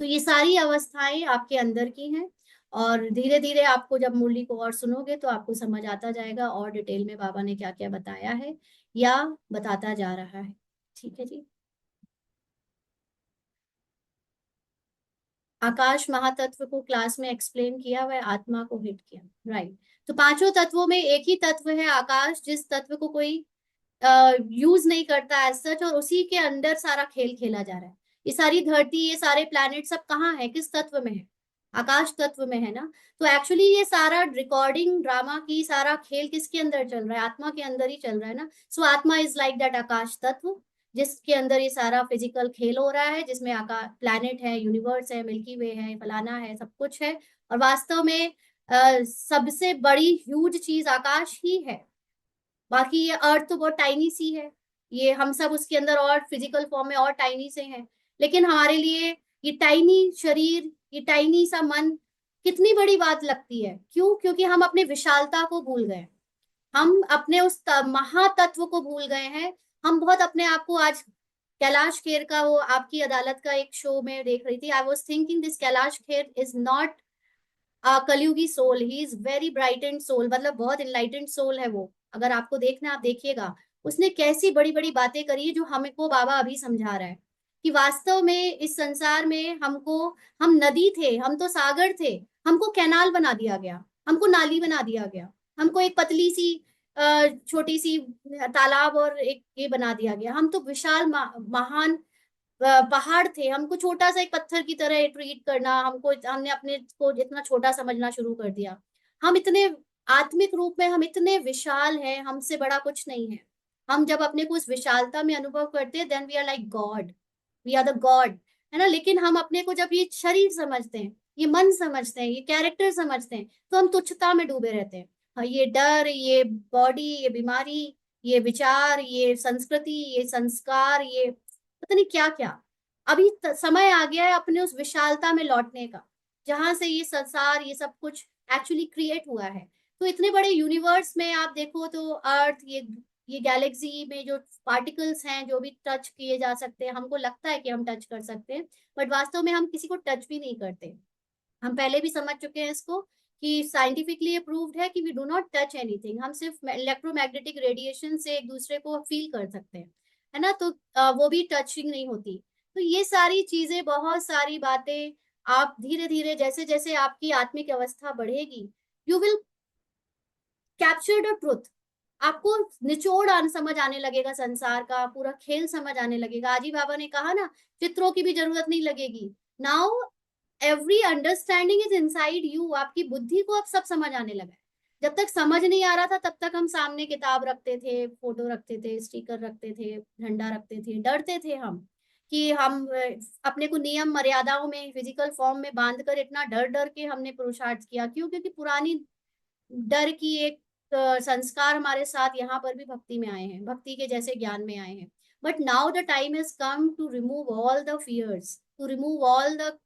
तो ये सारी अवस्थाएं आपके अंदर की हैं, और धीरे धीरे आपको जब मुरली को और सुनोगे तो आपको समझ आता जाएगा और डिटेल में बाबा ने क्या क्या बताया है या बताता जा रहा है। ठीक है जी। आकाश महातत्व को क्लास में एक्सप्लेन किया, वह आत्मा को हिट किया, राइट। तो पांचों तत्वों में एक ही तत्व है आकाश, जिस तत्व को कोई यूज नहीं करता एज सच, और उसी के अंदर सारा खेल खेला जा रहा है। ये सारी धरती, ये सारे प्लैनेट सब कहाँ है, किस तत्व में है? आकाश तत्व में है ना। तो एक्चुअली ये सारा रिकॉर्डिंग ड्रामा की सारा खेल किसके अंदर चल रहा है? आत्मा के अंदर ही चल रहा है ना। सो आत्मा इज लाइक दैट आकाश तत्व, जिसके अंदर ये सारा फिजिकल खेल हो रहा है, जिसमें आकाश, प्लैनेट है, यूनिवर्स है, मिल्की वे है, फलाना है, सब कुछ है। और वास्तव में सबसे बड़ी ह्यूज चीज आकाश ही है। बाकी ये अर्थ तो बहुत टाइनी सी है, ये हम सब उसके अंदर और फिजिकल फॉर्म में और टाइनी से हैं। लेकिन हमारे लिए ये टाइनी शरीर, ये टाइनी सा मन कितनी बड़ी बात लगती है। क्यों? क्योंकि हम अपने विशालता को भूल गए, हम अपने उस महातत्व को भूल गए हैं। हम बहुत अपने आप को, आज कैलाश खेर का वो आपकी अदालत का एक शो में देख रही थी, I was thinking this Kailash Kher is not कलयुगी soul, he is very brightened soul, मतलब बहुत इनलाइटेंड सोल है वो। अगर आपको देखना, आप देखिएगा उसने कैसी बड़ी बड़ी बातें करी है, जो हमको बाबा अभी समझा रहा है कि वास्तव में इस संसार में हमको, हम नदी थे, हम तो सागर थे, हमको कैनाल बना दिया गया, हमको नाली बना दिया गया, हमको एक पतली सी छोटी सी तालाब और एक ये बना दिया गया। हम तो विशाल महान पहाड़ थे, हमको छोटा सा एक पत्थर की तरह ट्रीट करना, हमको, हमने अपने को इतना छोटा समझना शुरू कर दिया। हम इतने आत्मिक रूप में हम इतने विशाल हैं, हमसे बड़ा कुछ नहीं है। हम जब अपने को उस विशालता में अनुभव करते हैं, then we are like God, we are the God, है ना। लेकिन हम अपने को जब ये शरीर समझते हैं, ये मन समझते हैं, ये कैरेक्टर समझते हैं, तो हम तुच्छता में डूबे रहते हैं। हाँ, ये डर, ये बॉडी, ये बीमारी, ये विचार, ये संस्कृति, ये संस्कार, ये पता नहीं क्या क्या। अभी समय आ गया है अपने उस विशालता में लौटने का, जहां से ये संसार, ये सब कुछ एक्चुअली क्रिएट हुआ है। तो इतने बड़े यूनिवर्स में आप देखो तो अर्थ, ये गैलेक्सी में जो पार्टिकल्स हैं, जो भी टच किए जा सकते हैं, हमको लगता है कि हम टच कर सकते हैं, बट वास्तव में हम किसी को टच भी नहीं करते। हम पहले भी समझ चुके हैं इसको, कि साइंटिफिकली ये प्रूव्ड है कि we do not touch anything. हम सिर्फ इलेक्ट्रोमैग्नेटिक रेडिएशन से एक दूसरे को फील कर सकते हैं, है ना। तो वो भी टचिंग नहीं होती। तो ये सारी चीजें, बहुत सारी बातें, आप धीरे धीरे जैसे जैसे आपकी आत्मिक अवस्था बढ़ेगी, you will capture the truth. आपको निचोड़ समझ आने लगेगा, संसार का पूरा खेल समझ आने लगेगा। आजी बाबा ने कहा ना, चित्रों की भी जरूरत नहीं लगेगी। Now every understanding is inside you. आपकी बुद्धि को अब सब समझ आने लगा है। जब तक समझ नहीं आ रहा था, तब तक हम सामने किताब रखते थे, फोटो रखते थे, स्टिकर रखते थे, झंडा रखते थे, डरते थे हम कि हम अपने को नियम मर्यादाओं में, फिजिकल फॉर्म में बांध कर इतना डर डर के हमने पुरुषार्थ किया। क्यों? क्योंकि पुरानी डर की एक संस्कार हमारे साथ यहाँ पर भी भक्ति में आए हैं, भक्ति के जैसे ज्ञान में आए हैं। But now the time has come to remove all the fears, to remove all the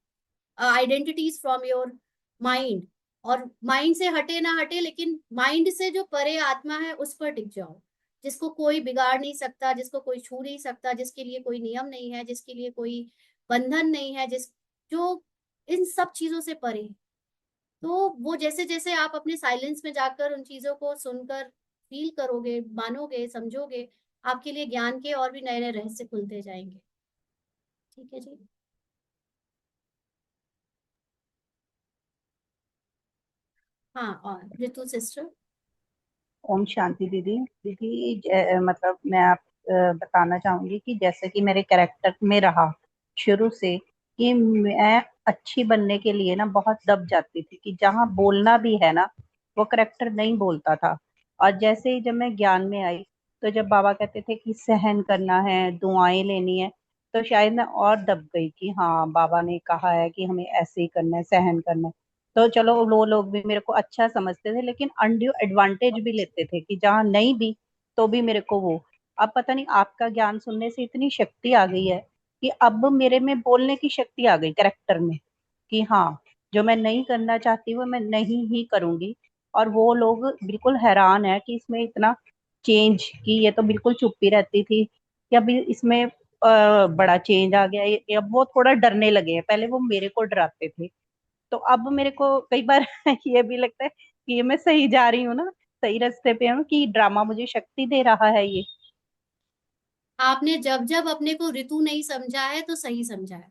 identities from your mind. और माइंड से हटे ना हटे, लेकिन माइंड से जो परे आत्मा है उस पर टिक जाओ, जिसको कोई बिगाड़ नहीं सकता, जिसको कोई छू नहीं सकता, जिसके लिए कोई नियम नहीं है, जिसके लिए कोई बंधन नहीं है, जिस जो इन सब चीजों से परे है। तो वो जैसे जैसे आप अपने साइलेंस में जाकर उन चीजों को सुनकर फील करोगे, मानोगे, समझोगे, आपके लिए ज्ञान के और भी नए नए रहस्य खुलते जाएंगे। ठीक है जी। हाँ, और ऋतु सिस्टर। ओम शांति दीदी। दीदी मतलब मैं आप बताना चाहूंगी कि जैसे कि मेरे कैरेक्टर में रहा शुरू से कि मैं अच्छी बनने के लिए ना बहुत दब जाती थी, कि जहाँ बोलना भी है ना वो करेक्टर नहीं बोलता था। और जैसे ही जब मैं ज्ञान में आई, तो जब बाबा कहते थे कि सहन करना है, दुआएं लेनी है, तो शायद मैं और दब गई कि हाँ बाबा ने कहा है कि हमें ऐसे ही करना है, सहन करना है। तो चलो वो लोग भी मेरे को अच्छा समझते थे, लेकिन अनड्यू एडवांटेज भी लेते थे कि जहाँ नहीं भी तो भी मेरे को वो। अब पता नहीं आपका ज्ञान सुनने से इतनी शक्ति आ गई है कि अब मेरे में बोलने की शक्ति आ गई कैरेक्टर में, कि हाँ जो मैं नहीं करना चाहती वो मैं नहीं ही करूंगी। और वो लोग बिल्कुल हैरान है कि इसमें इतना चेंज, कि ये तो बिल्कुल चुप ही रहती थी, कि अभी इसमें बड़ा चेंज आ गया। अब वो थोड़ा डरने लगे हैं, पहले वो मेरे को डराते थे। तो अब मेरे को कई बार ये भी लगता है कि ये मैं सही जा रही हूँ ना, सही रास्ते पे हूँ, कि ड्रामा मुझे शक्ति दे रहा है ये। आपने जब जब अपने को ऋतु नहीं समझा है तो सही समझा है,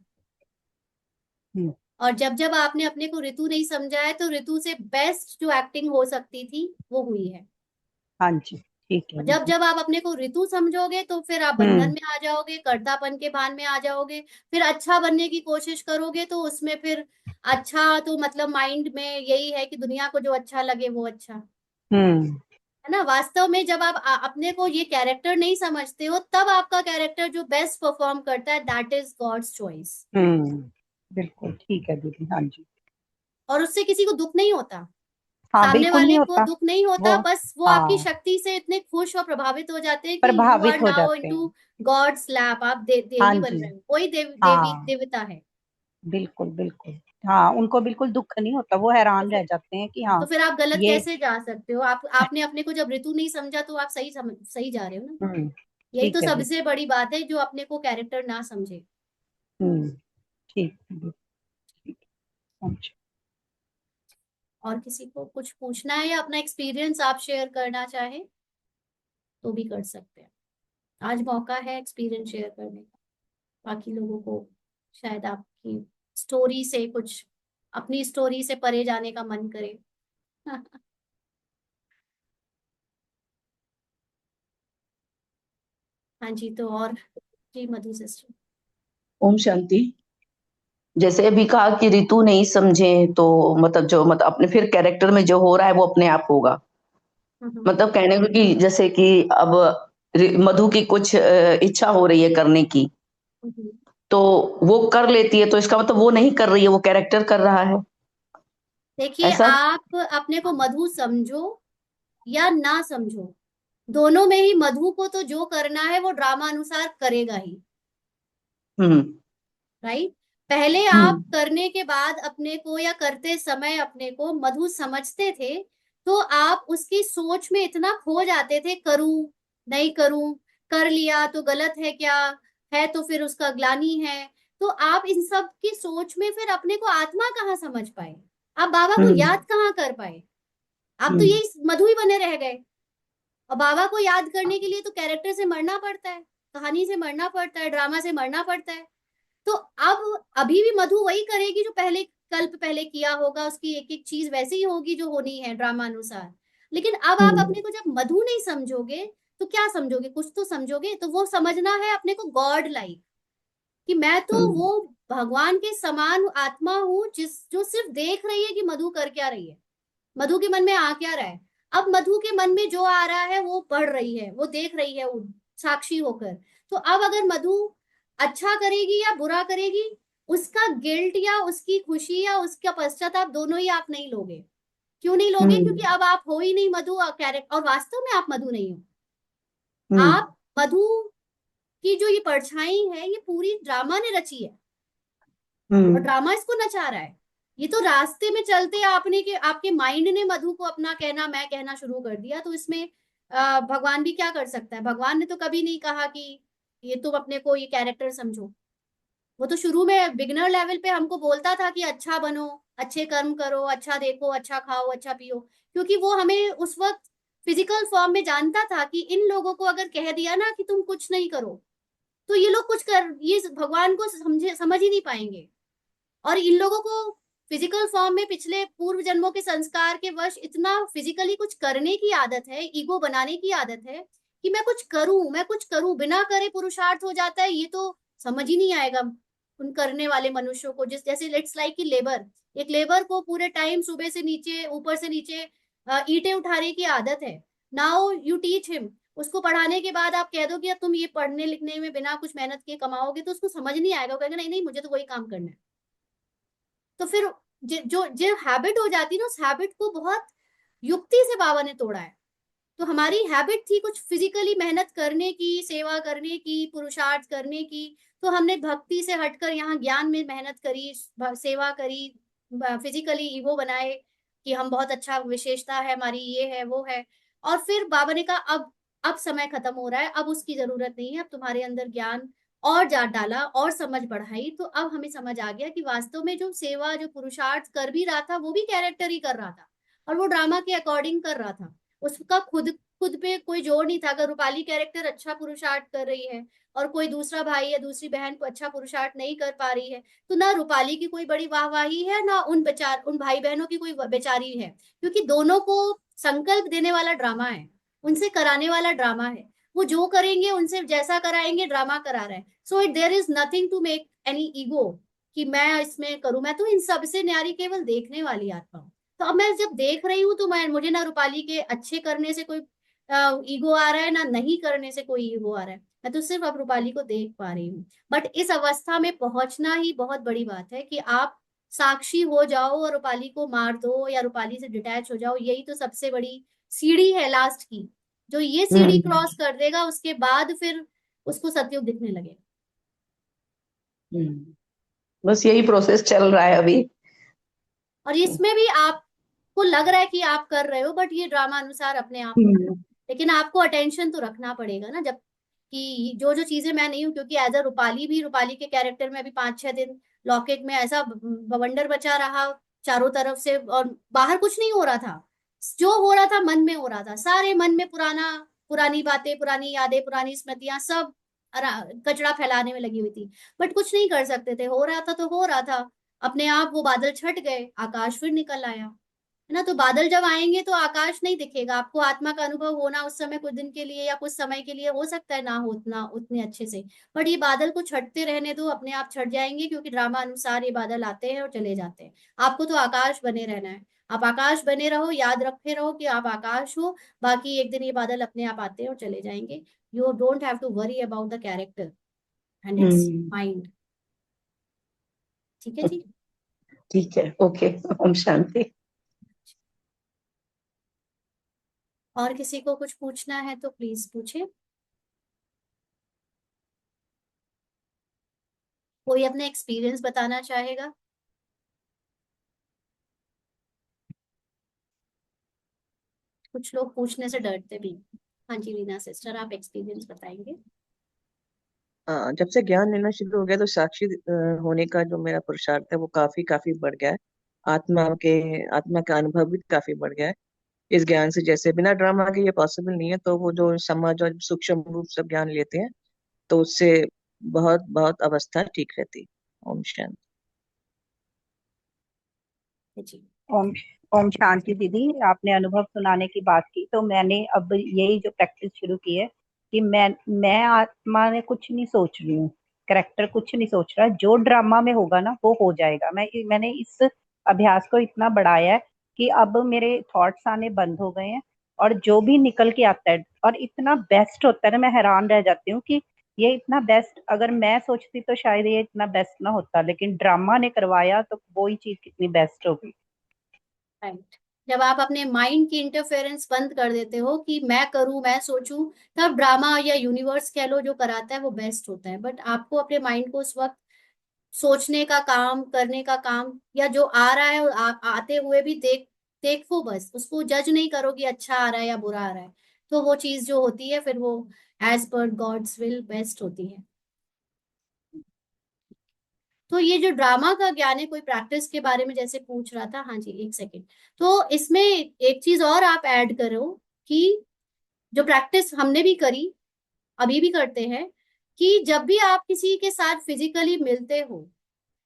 हम्म। और जब जब आपने अपने को ऋतु नहीं समझा है तो ऋतु से बेस्ट जो एक्टिंग हो सकती थी वो हुई है। हाँ जी, ठीक है और जब दीदी। जब आप अपने को ऋतु समझोगे तो फिर आप बंधन हम्म। में आ जाओगे, कर्तापन के भान में आ जाओगे। फिर अच्छा बनने की कोशिश करोगे तो उसमें फिर अच्छा तो मतलब माइंड में यही है कि दुनिया को जो अच्छा लगे वो अच्छा हम्म। है ना। वास्तव में जब आप अपने को ये कैरेक्टर नहीं समझते हो तब आपका कैरेक्टर जो बेस्ट परफॉर्म करता है दैट इज गॉड्स चॉइस। हम्म। बिल्कुल ठीक है दीदी, हाँ जी। और उससे किसी को दुख नहीं होता, हाँ सामने बिल्कुल वाले नहीं को होता। दुख नहीं वो होता, बस वो आपकी हाँ, शक्ति से इतने खुश और प्रभावित हो जाते हैं कि यू आर प्रभावित हो नाउ जाते इनटू हैं। God's lap. आप हाँ देवी बन जी। रहे हो, कोई देवी हाँ देवता है। बिल्कुल बिल्कुल। हाँ उनको बिल्कुल दुख नहीं होता, वो तो हैरान फिर रह जाते हैं कि हाँ तो फिर आप गलत ये। कैसे जा सकते हो? आप आपने अपने को जब ऋतु नहीं समझा तो आप सही जा रहे हो ना। यही तो ठीक है दीदी। सबसे बड़ी बात है, जो अपने को कैरेक्टर ना समझे। हम्म। ठीक है दीदी, ठीक है, अच्छा। और किसी को कुछ पूछना है या अपना एक्सपीरियंस आप शेयर करना चाहे तो भी कर सकते हैं। आज मौका है एक्सपीरियंस शेयर करने का। बाकी लोगों को शायद आपकी स्टोरी से कुछ, अपनी स्टोरी से परे जाने का मन करे। हाँ जी, तो और जी मधु सिस्टर। ओम शांति। जैसे अभी कहा कि ऋतु नहीं समझे तो मतलब जो मतलब अपने फिर कैरेक्टर में जो हो रहा है वो अपने आप होगा। हम्म। मतलब कहने को कि जैसे कि अब मधु की कुछ इच्छा हो रही है करने की, हम्म। तो वो कर लेती है, तो इसका मतलब वो नहीं कर रही है, वो कैरेक्टर कर रहा है। देखिए, ऐसा। आप अपने को मधु समझो या ना समझो, दोनों में ही मधु को तो जो करना है वो ड्रामा अनुसार करेगा ही। हम्म। राइट। पहले आप हम्म। करने के बाद अपने को या करते समय अपने को मधु समझते थे, तो आप उसकी सोच में इतना खो जाते थे, करूं नहीं करूं, कर लिया तो गलत है क्या, है तो फिर उसका ग्लानि है। तो आप इन सब की सोच में फिर अपने को आत्मा कहाँ समझ पाए, आप बाबा को हम्म। याद कहाँ कर पाए। आप तो हम्म। यही मधु ही बने रह गए। और बाबा को याद करने के लिए तो कैरेक्टर से मरना पड़ता है, कहानी से मरना पड़ता है, ड्रामा से मरना पड़ता है। तो अब अभी भी मधु वही करेगी जो पहले कल्प पहले किया होगा, उसकी एक एक चीज वैसे ही होगी जो होनी है ड्रामा अनुसार। लेकिन अब आप हम्म। अपने को जब मधु नहीं समझोगे तो क्या समझोगे, कुछ तो समझोगे। तो वो समझना है अपने को गॉड लाइक, कि मैं तो हम्म। वो भगवान के समान आत्मा हूँ जिस जो सिर्फ देख रही है कि मधु कर क्या रही है, मधु के मन में आ क्या रहा है। अब मधु के मन में जो आ रहा है वो पढ़ रही है, वो देख रही है, वो साक्षी होकर। तो अब अगर मधु अच्छा करेगी या बुरा करेगी, उसका गिल्ट या उसकी खुशी या उसका पश्चाताप दोनों ही आप नहीं लोगे। क्यों नहीं लोगे? क्योंकि हम्म। अब आप हो ही नहीं मधु, और कैरेक्टर, और वास्तव में आप मधु नहीं हो। हम्म। आप मधु की जो ये परछाई है ये पूरी ड्रामा ने रची है, और हम्म। ड्रामा इसको नचा रहा है। ये तो रास्ते में चलते आपने के आपके माइंड ने मधु को अपना कहना मैं कहना शुरू कर दिया। तो इसमें भगवान भी क्या कर सकता है? भगवान ने तो कभी नहीं कहा कि ये तुम अपने को ये कैरेक्टर समझो। वो तो शुरू में बिगनर लेवल पे हमको बोलता था कि अच्छा बनो, अच्छे कर्म करो, अच्छा देखो, अच्छा खाओ, अच्छा पियो। क्योंकि वो हमें उस वक्त फिजिकल फॉर्म में जानता था कि इन लोगों को अगर कह दिया ना कि तुम कुछ नहीं करो तो ये लोग कुछ कर, ये भगवान को समझ ही नहीं पाएंगे। और इन लोगों को फिजिकल फॉर्म में पिछले पूर्व जन्मों के संस्कार के वश इतना फिजिकली कुछ करने की आदत है, ईगो बनाने की आदत है कि मैं कुछ करूं, मैं कुछ करूं, बिना करे पुरुषार्थ हो जाता है, ये तो समझ ही नहीं आएगा। उन करने वाले मनुष्यों को, जिस जैसे लेट्स लाइक कि लेबर, एक लेबर को पूरे टाइम सुबह से नीचे ऊपर से नीचे ईंटें उठाने की आदत है। नाउ यू टीच हिम, उसको पढ़ाने के बाद आप कह दो कि अब तुम ये पढ़ने लिखने में बिना कुछ मेहनत के कमाओगे, तो उसको समझ नहीं आएगा, वो कहेगा नहीं नहीं मुझे तो वही काम करना है। तो फिर जो जो हैबिट हो जाती है ना, उस हैबिट को बहुत युक्ति से बाबा ने तोड़ा है। तो हमारी हैबिट थी कुछ फिजिकली मेहनत करने की, सेवा करने की, पुरुषार्थ करने की, तो हमने भक्ति से हटकर यहाँ ज्ञान में मेहनत करी, सेवा करी, फिजिकली ईगो बनाए कि हम बहुत अच्छा विशेषता है हमारी, ये है वो है। और फिर बाबा ने कहा अब समय खत्म हो रहा है, अब उसकी जरूरत नहीं है, अब तुम्हारे अंदर ज्ञान और जा डाला और समझ बढ़ाई, तो अब हमें समझ आ गया कि वास्तव में जो सेवा जो पुरुषार्थ कर भी रहा था वो भी कैरेक्टर ही कर रहा था, और वो ड्रामा के अकॉर्डिंग कर रहा था। उसका खुद खुद पे कोई जोर नहीं था। अगर रूपाली कैरेक्टर अच्छा पुरुषार्थ कर रही है और कोई दूसरा भाई या दूसरी बहन को अच्छा पुरुषार्थ नहीं कर पा रही है, तो ना रूपाली की कोई बड़ी वाहवाही है, ना उन भाई बहनों की कोई बेचारी है, क्योंकि दोनों को संकल्प देने वाला ड्रामा है, उनसे कराने वाला ड्रामा है। वो जो करेंगे उनसे जैसा कराएंगे, ड्रामा करा रहे हैं। So it there is nothing to make any ego कि मैं इसमें करूं, मैं तो इन सबसे न्यारी केवल देखने वाली आत्मा हूँ। तो अब मैं जब देख रही हूँ तो मैं मुझे ना रूपाली के अच्छे करने से कोई ईगो आ रहा है, ना नहीं करने से कोई ईगो आ रहा है। मैं तो सिर्फ अब रूपाली को देख पा रही हूँ। बट इस अवस्था में पहुंचना ही बहुत बड़ी बात है कि आप साक्षी हो जाओ और रूपाली को मार दो या रूपाली से डिटैच हो जाओ, यही तो सबसे बड़ी सीढ़ी है लास्ट की। जो ये सीढ़ी क्रॉस कर देगा उसके बाद फिर उसको सतयुग दिखने लगेगा। बस यही प्रोसेस चल रहा है अभी। और इसमें भी आपको लग रहा है कि आप कर रहे हो, बट ये ड्रामा अनुसार अपने आप होता है। लेकिन आपको अटेंशन तो रखना पड़ेगा ना, जब कि जो जो चीजें मैं नहीं हूँ, क्योंकि एज अ रूपाली भी, रूपाली के कैरेक्टर में अभी 5-6 दिन लॉकेट में ऐसा बवंडर बचा रहा चारों तरफ से, और बाहर कुछ नहीं हो रहा था। जो हो रहा था मन में हो रहा था, सारे मन में पुरानी बातें, पुरानी यादें, पुरानी स्मृतियां सब कचरा फैलाने में लगी हुई थी। बट कुछ नहीं कर सकते थे, हो रहा था तो हो रहा था। अपने आप वो बादल छट गए, आकाश फिर निकल आया, है ना। तो बादल जब आएंगे तो आकाश नहीं दिखेगा आपको, आत्मा का अनुभव होना उस समय कुछ दिन के लिए या कुछ समय के लिए हो सकता है ना हो उतना उतने अच्छे से, बट ये बादल को छटते रहने दो, अपने आप छट जाएंगे, क्योंकि ड्रामा अनुसार ये बादल आते हैं और चले जाते हैं। आपको तो आकाश बने रहना है, आप आकाश बने रहो, याद रखे रहो कि आप आकाश हो। बाकी एक दिन ये बादल अपने आप आते हैं और चले जाएंगे। You don't have to worry about the character and its mind. ठीक है जी। ठीक है, ओके। ओम शांति। और किसी को कुछ पूछना है तो प्लीज पूछे। कोई अपने एक्सपीरियंस बताना चाहेगा? कुछ लोग पूछने से डरते भी। हाँ जी रीना सिस्टर, आप एक्सपीरियंस बताएंगे? हाँ, जब से ज्ञान लेना शुरू हो गया तो साक्षी होने का जो मेरा पुरुषार्थ है वो काफी काफी बढ़ गया है। के आत्मा का अनुभव भी काफी बढ़ गया है इस ज्ञान से। जैसे बिना ड्रामा के ये पॉसिबल नहीं है, तो वो जो समझ और सूक्ष्म रूप से ज्ञान लेते हैं तो उससे बहुत बहुत अवस्था ठीक रहती है। ओम शांति। जी। ओम ओम शांति। दीदी, आपने अनुभव सुनाने की बात की, तो मैंने अब यही जो प्रैक्टिस शुरू की है कि मैं आत्मा में कुछ नहीं सोच रही हूँ, करेक्टर कुछ नहीं सोच रहा, जो ड्रामा में होगा ना वो हो जाएगा। मैंने इस अभ्यास को इतना बढ़ाया है कि अब मेरे थॉट्स आने बंद हो गए हैं, और जो भी निकल के आता है और इतना बेस्ट होता है ना, मैं हैरान रह जाती हूँ कि ये इतना बेस्ट, अगर मैं सोचती तो शायद ये इतना बेस्ट ना होता, लेकिन ड्रामा ने करवाया तो वो ही चीज कितनी बेस्ट होगी। राइट। जब आप अपने माइंड की इंटरफेरेंस बंद कर देते हो कि मैं करूं, मैं सोचूं, तब ड्रामा या यूनिवर्स कह लो जो कराता है वो बेस्ट होता है। बट आपको अपने माइंड को उस वक्त सोचने का काम, करने का काम, या जो आ रहा है आते हुए भी देखो, बस उसको जज नहीं करो कि अच्छा आ रहा है या बुरा आ रहा है। तो वो चीज जो होती है फिर वो as per God's will best होती है। तो ये जो ड्रामा का ज्ञान है, कोई प्रैक्टिस के बारे में जैसे पूछ रहा था, हाँ जी एक सेकेंड। तो इसमें एक चीज और आप ऐड करो कि जो प्रैक्टिस हमने भी करी, अभी भी करते हैं, कि जब भी आप किसी के साथ फिजिकली मिलते हो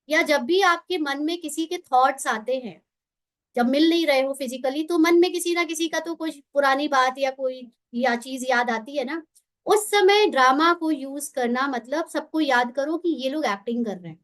या जब भी आपके मन में किसी के थॉट्स आते हैं, जब मिल नहीं रहे हो फिजिकली, तो मन में किसी ना किसी का तो कुछ पुरानी बात या कोई या चीज याद आती है ना, उस समय ड्रामा को यूज करना मतलब सबको याद करो कि ये लोग एक्टिंग कर रहे हैं।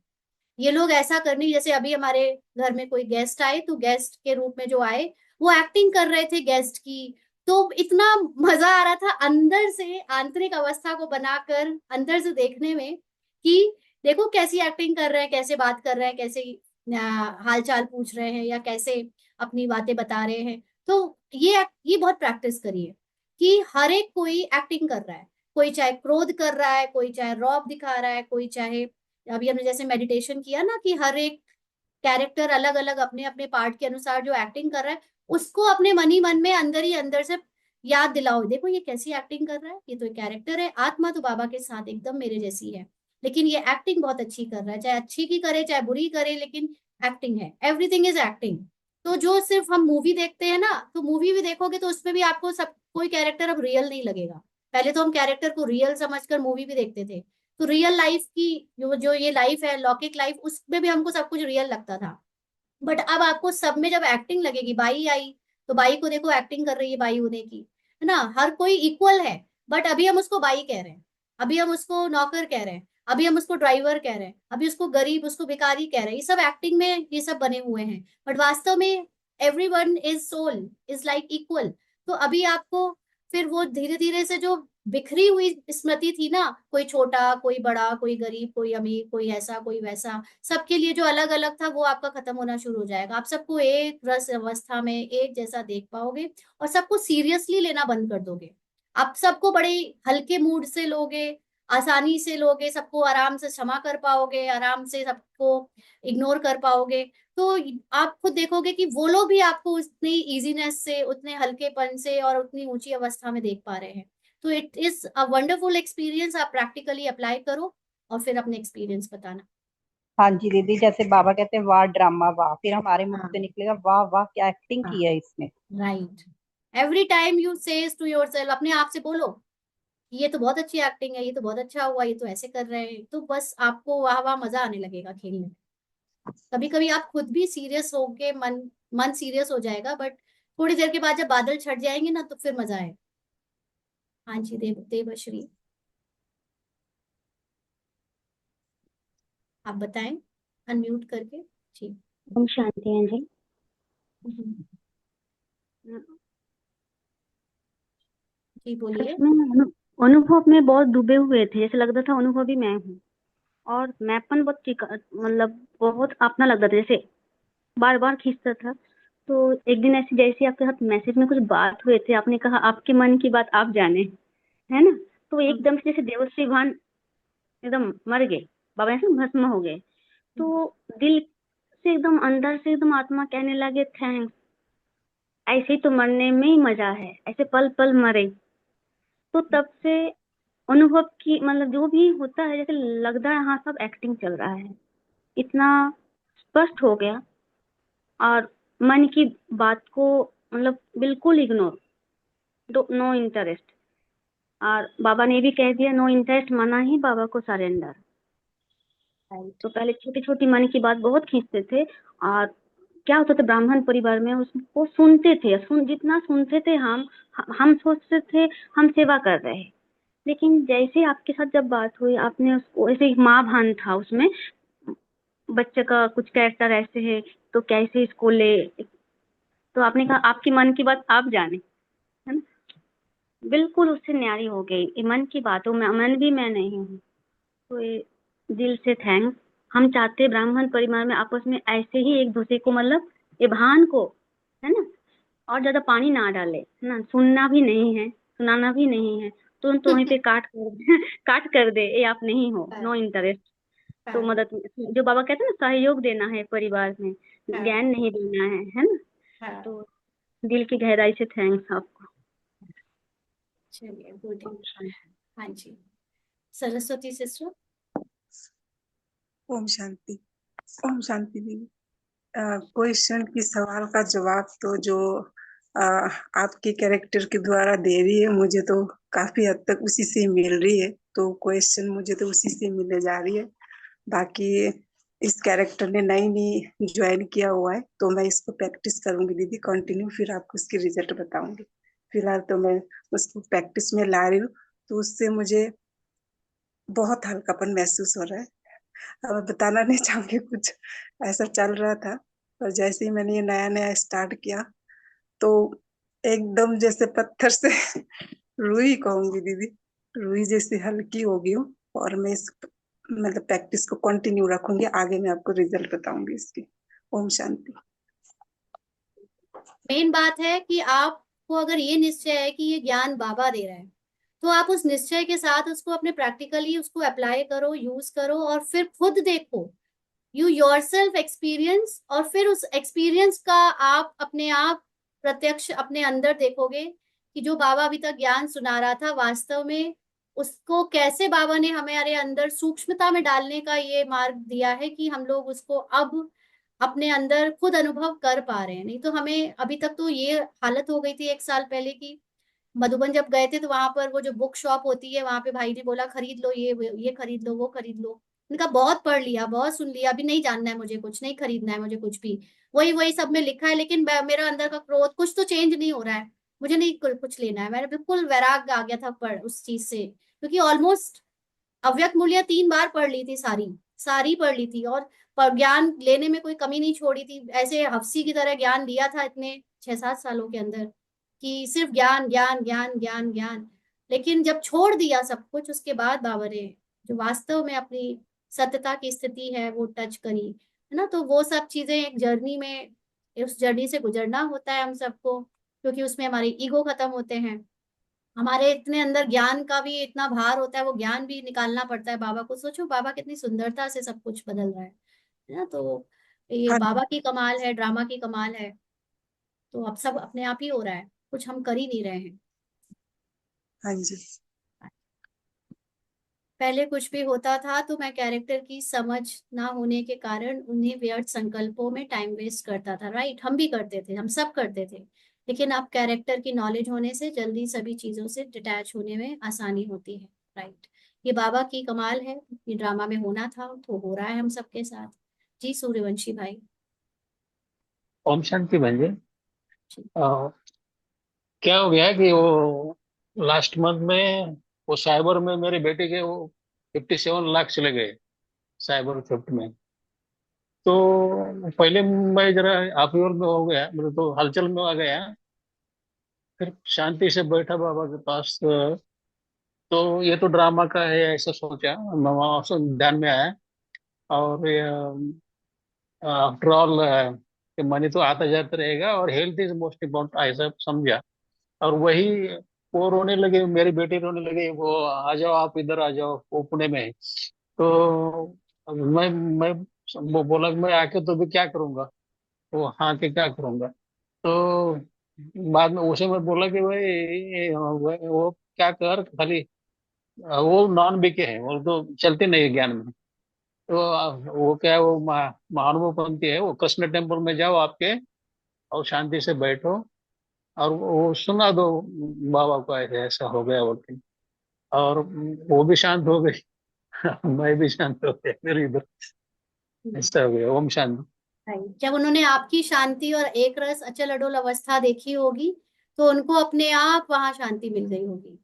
ये लोग ऐसा करनी, जैसे अभी हमारे घर में कोई गेस्ट आए तो गेस्ट के रूप में जो आए वो एक्टिंग कर रहे थे गेस्ट की, तो इतना मजा आ रहा था अंदर से, आंतरिक अवस्था को बनाकर अंदर से देखने में कि देखो कैसी एक्टिंग कर रहे हैं, कैसे बात कर रहे हैं, कैसे हाल चाल पूछ रहे हैं, या कैसे अपनी बातें बता रहे हैं। तो ये बहुत प्रैक्टिस करिए कि हर एक कोई एक्टिंग कर रहा है, कोई चाहे क्रोध कर रहा है, कोई चाहे रौब दिखा रहा है, कोई चाहे, अभी हमने जैसे मेडिटेशन किया ना कि हर एक कैरेक्टर अलग अलग अपने अपने पार्ट के अनुसार जो एक्टिंग कर रहा है उसको अपने मन ही मन में अंदर ही अंदर से याद दिलाओ, देखो ये कैसी एक्टिंग कर रहा है, ये तो एक कैरेक्टर है, आत्मा तो बाबा के साथ एकदम मेरे जैसी है, लेकिन ये एक्टिंग बहुत अच्छी कर रहा है, चाहे अच्छी की करे चाहे बुरी करे, लेकिन एक्टिंग है, एवरीथिंग इज एक्टिंग। तो जो सिर्फ हम मूवी देखते हैं ना, तो मूवी भी देखोगे तो उसमें भी आपको सब कोई कैरेक्टर अब रियल नहीं लगेगा। पहले तो हम कैरेक्टर को रियल समझकर मूवी भी देखते थे, तो रियल लाइफ की जो जो ये लाइफ है, लौकिक लाइफ, उसमें भी हमको सब कुछ रियल लगता था। बट अब आपको सब में जब एक्टिंग लगेगी, बाई आई तो बाई को देखो एक्टिंग कर रही है बाई होने की, है ना, हर कोई इक्वल है, बट अभी हम उसको बाई कह रहे हैं, अभी हम उसको नौकर कह रहे हैं, अभी हम उसको ड्राइवर कह रहे हैं, अभी उसको गरीब उसको भिखारी कह रहे हैं, ये सब एक्टिंग में ये सब बने हुए हैं, बट वास्तव में everyone is soul is like equal. तो अभी आपको फिर वो धीरे धीरे से जो बिखरी हुई स्मृति थी ना, कोई छोटा कोई बड़ा, कोई गरीब कोई अमीर, कोई ऐसा कोई वैसा, सबके लिए जो अलग अलग था वो आपका खत्म होना शुरू हो जाएगा, आप सबको एक रस अवस्था में एक जैसा देख पाओगे, और सबको सीरियसली लेना बंद कर दोगे, आप सबको बड़े हल्के मूड से लोगे, आसानी से लोगे, सबको आराम से क्षमा कर पाओगे, आराम से सबको इग्नोर कर पाओगे। तो आप खुद देखोगे कि वो लोग भी आपको उतनी इजीनेस से, उतने हल्केपन से और उतनी ऊंची अवस्था में देख पा रहे हैं। तो it is a wonderful experience, आप प्रैक्टिकली अप्लाई करो और फिर अपने एक्सपीरियंस बताना। हाँ जी दीदी, जैसे बाबा कहते हैं वाह ड्रामा वाह, फिर हमारे मुख हाँ से निकलेगा वाह वाह क्या एक्टिंग हाँ की है इसमें। Right, every time you says to yourself, अपने आप से बोलो कि ये तो बहुत अच्छी एक्टिंग है, ये तो बहुत अच्छा हुआ, ये तो ऐसे कर रहे हैं, तो बस आपको वाह वाह मजा आने लगेगा खेलने में। कभी कभी आप खुद भी सीरियस होके मन मन सीरियस हो जाएगा, बट थोड़ी देर के बाद जब बादल छट जाएंगे ना तो फिर मजा आए। हाँ जी, देवश्री आप बताएं अनम्यूट करके। जी। ओम शांति अंजलि। हम्म, जी बोलिए। सच में अनुभव में बहुत डूबे हुए थे, जैसे लगता था अनुभवी मैं हूँ, और मैंपन बहुत मतलब बहुत अपना लगता था, जैसे बार बार खींचता था। तो एक दिन ऐसे जैसे आपके साथ मैसेज में कुछ बात हुए थे, आपने कहा आपके मन की बात आप जाने, है ना। तो हम्म, एकदम से जैसे देवश्री भान एकदम मर गए, बाबा ऐसे भस्म हो गए। तो दिल से एकदम अंदर से एकदम आत्मा कहने लगे थैंक्स, ऐसे ही तो मरने में ही मजा है, ऐसे पल पल मरे। तो तब से अनुभव की मतलब जो भी होता है, जैसे लगता है हाँ सब एक्टिंग चल रहा है, इतना स्पष्ट हो गया। और मन की बात को मतलब बिल्कुल इग्नोर, नो इंटरेस्ट। और बाबा ने भी कह दिया नो इंटरेस्ट, माना ही बाबा को सरेंडर। राइट। तो पहले छोटी छोटी मन की बात बहुत खींचते थे, और क्या होता था ब्राह्मण परिवार में उसको सुनते थे, जितना सुनते थे हम सोचते थे हम सेवा कर रहे हैं। लेकिन जैसे आपके साथ जब बात हुई, आपने उसको ऐसे एक माँ भान था उसमें, बच्चे का कुछ कैरेक्टर ऐसे है तो कैसे इसको ले, तो आपने कहा आपकी मन की बात आप जाने, है ना। बिल्कुल उससे न्यारी हो गई, ये मन की बातों में मन भी मैं नहीं हूँ। तो ये दिल से थैंक्स। हम चाहते ब्राह्मण परिवार में आपस में ऐसे ही एक दूसरे को मतलब ये भान को, है ना, और ज्यादा पानी ना डाले, है ना, सुनना भी नहीं है सुनाना भी नहीं है, तुरंत वहीं पे काट कर काट कर दे, ये आप नहीं हो, नो हाँ इंटरेस्ट। तो हाँ मदद, जो बाबा कहते हैं ना सहयोग देना है परिवार में, ज्ञान हाँ नहीं देना है ना। हाँ। तो दिल की गहराई से थैंक्स आपको। चलिए गुड। हाँ जी, सरस्वती सिस्टर। ओम शांति। ओम शांति दीदी। क्वेश्चन की सवाल का जवाब तो जो अ, आपके कैरेक्टर के द्वारा दे रही है, मुझे तो काफी हद तक उसी से मिल रही है, तो क्वेश्चन मुझे तो उसी से मिले जा रही है। बाकी इस कैरेक्टर ने नई नई ज्वाइन किया हुआ है, तो मैं इसको प्रैक्टिस करूंगी दीदी कंटिन्यू, फिर आपको इसकी रिजल्ट बताऊंगी। फिलहाल तो मैं उसको प्रैक्टिस में ला रही हूँ, तो उससे मुझे बहुत हल्कापन महसूस हो रहा है। अब मैं बताना नहीं चाहूंगी, कुछ ऐसा चल रहा था। पर जैसे ही मैंने ये नया नया स्टार्ट किया, तो एकदम जैसे पत्थर से रुई कहूंगी दीदी, रुई जैसी हल्की हो गई हूँ। और मैं इस मतलब प्रैक्टिस को कंटिन्यू रखूंगी, आगे मैं आपको रिजल्ट बताऊंगी इसकी। ओम शांति। मेन बात है कि आपको अगर ये निश्चय है कि ये ज्ञान बाबा दे रहे हैं, तो आप उस निश्चय के साथ उसको अपने प्रैक्टिकली उसको अप्लाई करो, यूज करो, और फिर खुद देखो, यू योरसेल्फ एक्सपीरियंस, और फिर उस एक्सपीरियंस का आप अपने आप प्रत्यक्ष अपने अंदर देखोगे कि जो बाबा अभी तक ज्ञान सुना रहा था, वास्तव में उसको कैसे बाबा ने हमारे अंदर सूक्ष्मता में डालने का ये मार्ग दिया है कि हम लोग उसको अब अपने अंदर खुद अनुभव कर पा रहे हैं। नहीं तो हमें अभी तक तो ये हालत हो गई थी 1 साल पहले की, मधुबन जब गए थे तो वहां पर वो जो बुक शॉप होती है, वहां पे भाई ने बोला खरीद लो, ये खरीद लो, वो खरीद लो। उनका बहुत पढ़ लिया, बहुत सुन लिया, अभी नहीं जानना है मुझे, कुछ नहीं खरीदना है मुझे कुछ भी, वही वही सब में लिखा है, लेकिन मेरा अंदर का क्रोध कुछ तो चेंज नहीं हो रहा है, मुझे नहीं कुछ लेना है। मैंने बिल्कुल वैराग्य आ गया था पढ़ उस चीज से, क्योंकि ऑलमोस्ट अव्यक्त मूल्य 3 बार पढ़ ली थी, सारी सारी पढ़ ली थी, और ज्ञान लेने में कोई कमी नहीं छोड़ी थी, ऐसे हफ्सी की तरह ज्ञान लिया था इतने 6-7 सालों के अंदर, कि सिर्फ ज्ञान ज्ञान ज्ञान ज्ञान ज्ञान। लेकिन जब छोड़ दिया सब कुछ, उसके बाद बाबा ने जो वास्तव में अपनी सत्यता की स्थिति है वो टच करी, है ना। तो वो सब चीजें एक जर्नी में, उस जर्नी से गुजरना होता है हम सबको, क्योंकि उसमें हमारे ईगो खत्म होते हैं, हमारे इतने अंदर ज्ञान का भी इतना भार होता है, वो ज्ञान भी निकालना पड़ता है बाबा को। सोचो बाबा कितनी सुंदरता से सब कुछ बदल रहा है ना। तो ये हाँ बाबा की कमाल है, ड्रामा की कमाल है। तो अब सब अपने आप ही हो रहा है, कुछ हम कर ही नहीं रहे हैं। हाँ जी। पहले कुछ भी होता था तो मैं कैरेक्टर की समझ ना होने के कारण उन्हें व्यर्थ संकल्पों में टाइम वेस्ट करता था, राइट, हम भी करते थे, हम सब करते थे। लेकिन अब कैरेक्टर की नॉलेज होने से जल्दी सभी चीजों से डिटैच होने में आसानी होती है, राइट। ये बाबा की कमाल है, ये ड्रामा में होना था तो हो रहा है हम सबके साथ। जी सूर्यवंशी भाई। ओम शांति बहन जी। जी। क्या हो गया कि वो लास्ट मंथ में वो साइबर में मेरे बेटे के वो 57 लाख चले गए, साइबर थेफ्ट में। तो पहले मैं जरा आप ही और में हो गया, मतलब तो हलचल में आ गया। फिर शांति से बैठा बाबा के पास, तो ये तो ड्रामा का है ऐसा सोचा, मैं वहाँ से ध्यान में आया। और आफ्टर ऑल कि मनी तो आता जाता रहेगा और हेल्थ इज मोस्ट इम्पोर्टेंट ऐसा समझा। और वही वो रोने लगे, मेरी बेटी रोने लगी, वो आ जाओ आप इधर आ जाओ, वो पुणे में है। तो अब मैं वो बोला कि मैं आके तो भी क्या करूंगा, वो हाँ के क्या करूंगा। तो बाद में उसे मैं बोला कि भाई वो क्या कर खाली, वो नॉन बीके है, वो तो चलते नहीं है ज्ञान में। तो वो क्या है, वो महानुभवपंथी है, वो कृष्ण टेम्पल में जाओ आपके, और शांति से बैठो और वो सुना दो बाबा को ऐसे ऐसा हो गया बोल के। और वो भी शांत हो गई मैं भी शांत हो गया, फिर इधर ऐसा हो गया। ओम शांति। राइट, जब उन्होंने आपकी शांति और एक रस अचल अडोल अवस्था देखी होगी, तो उनको अपने आप वहां शांति मिल गई होगी,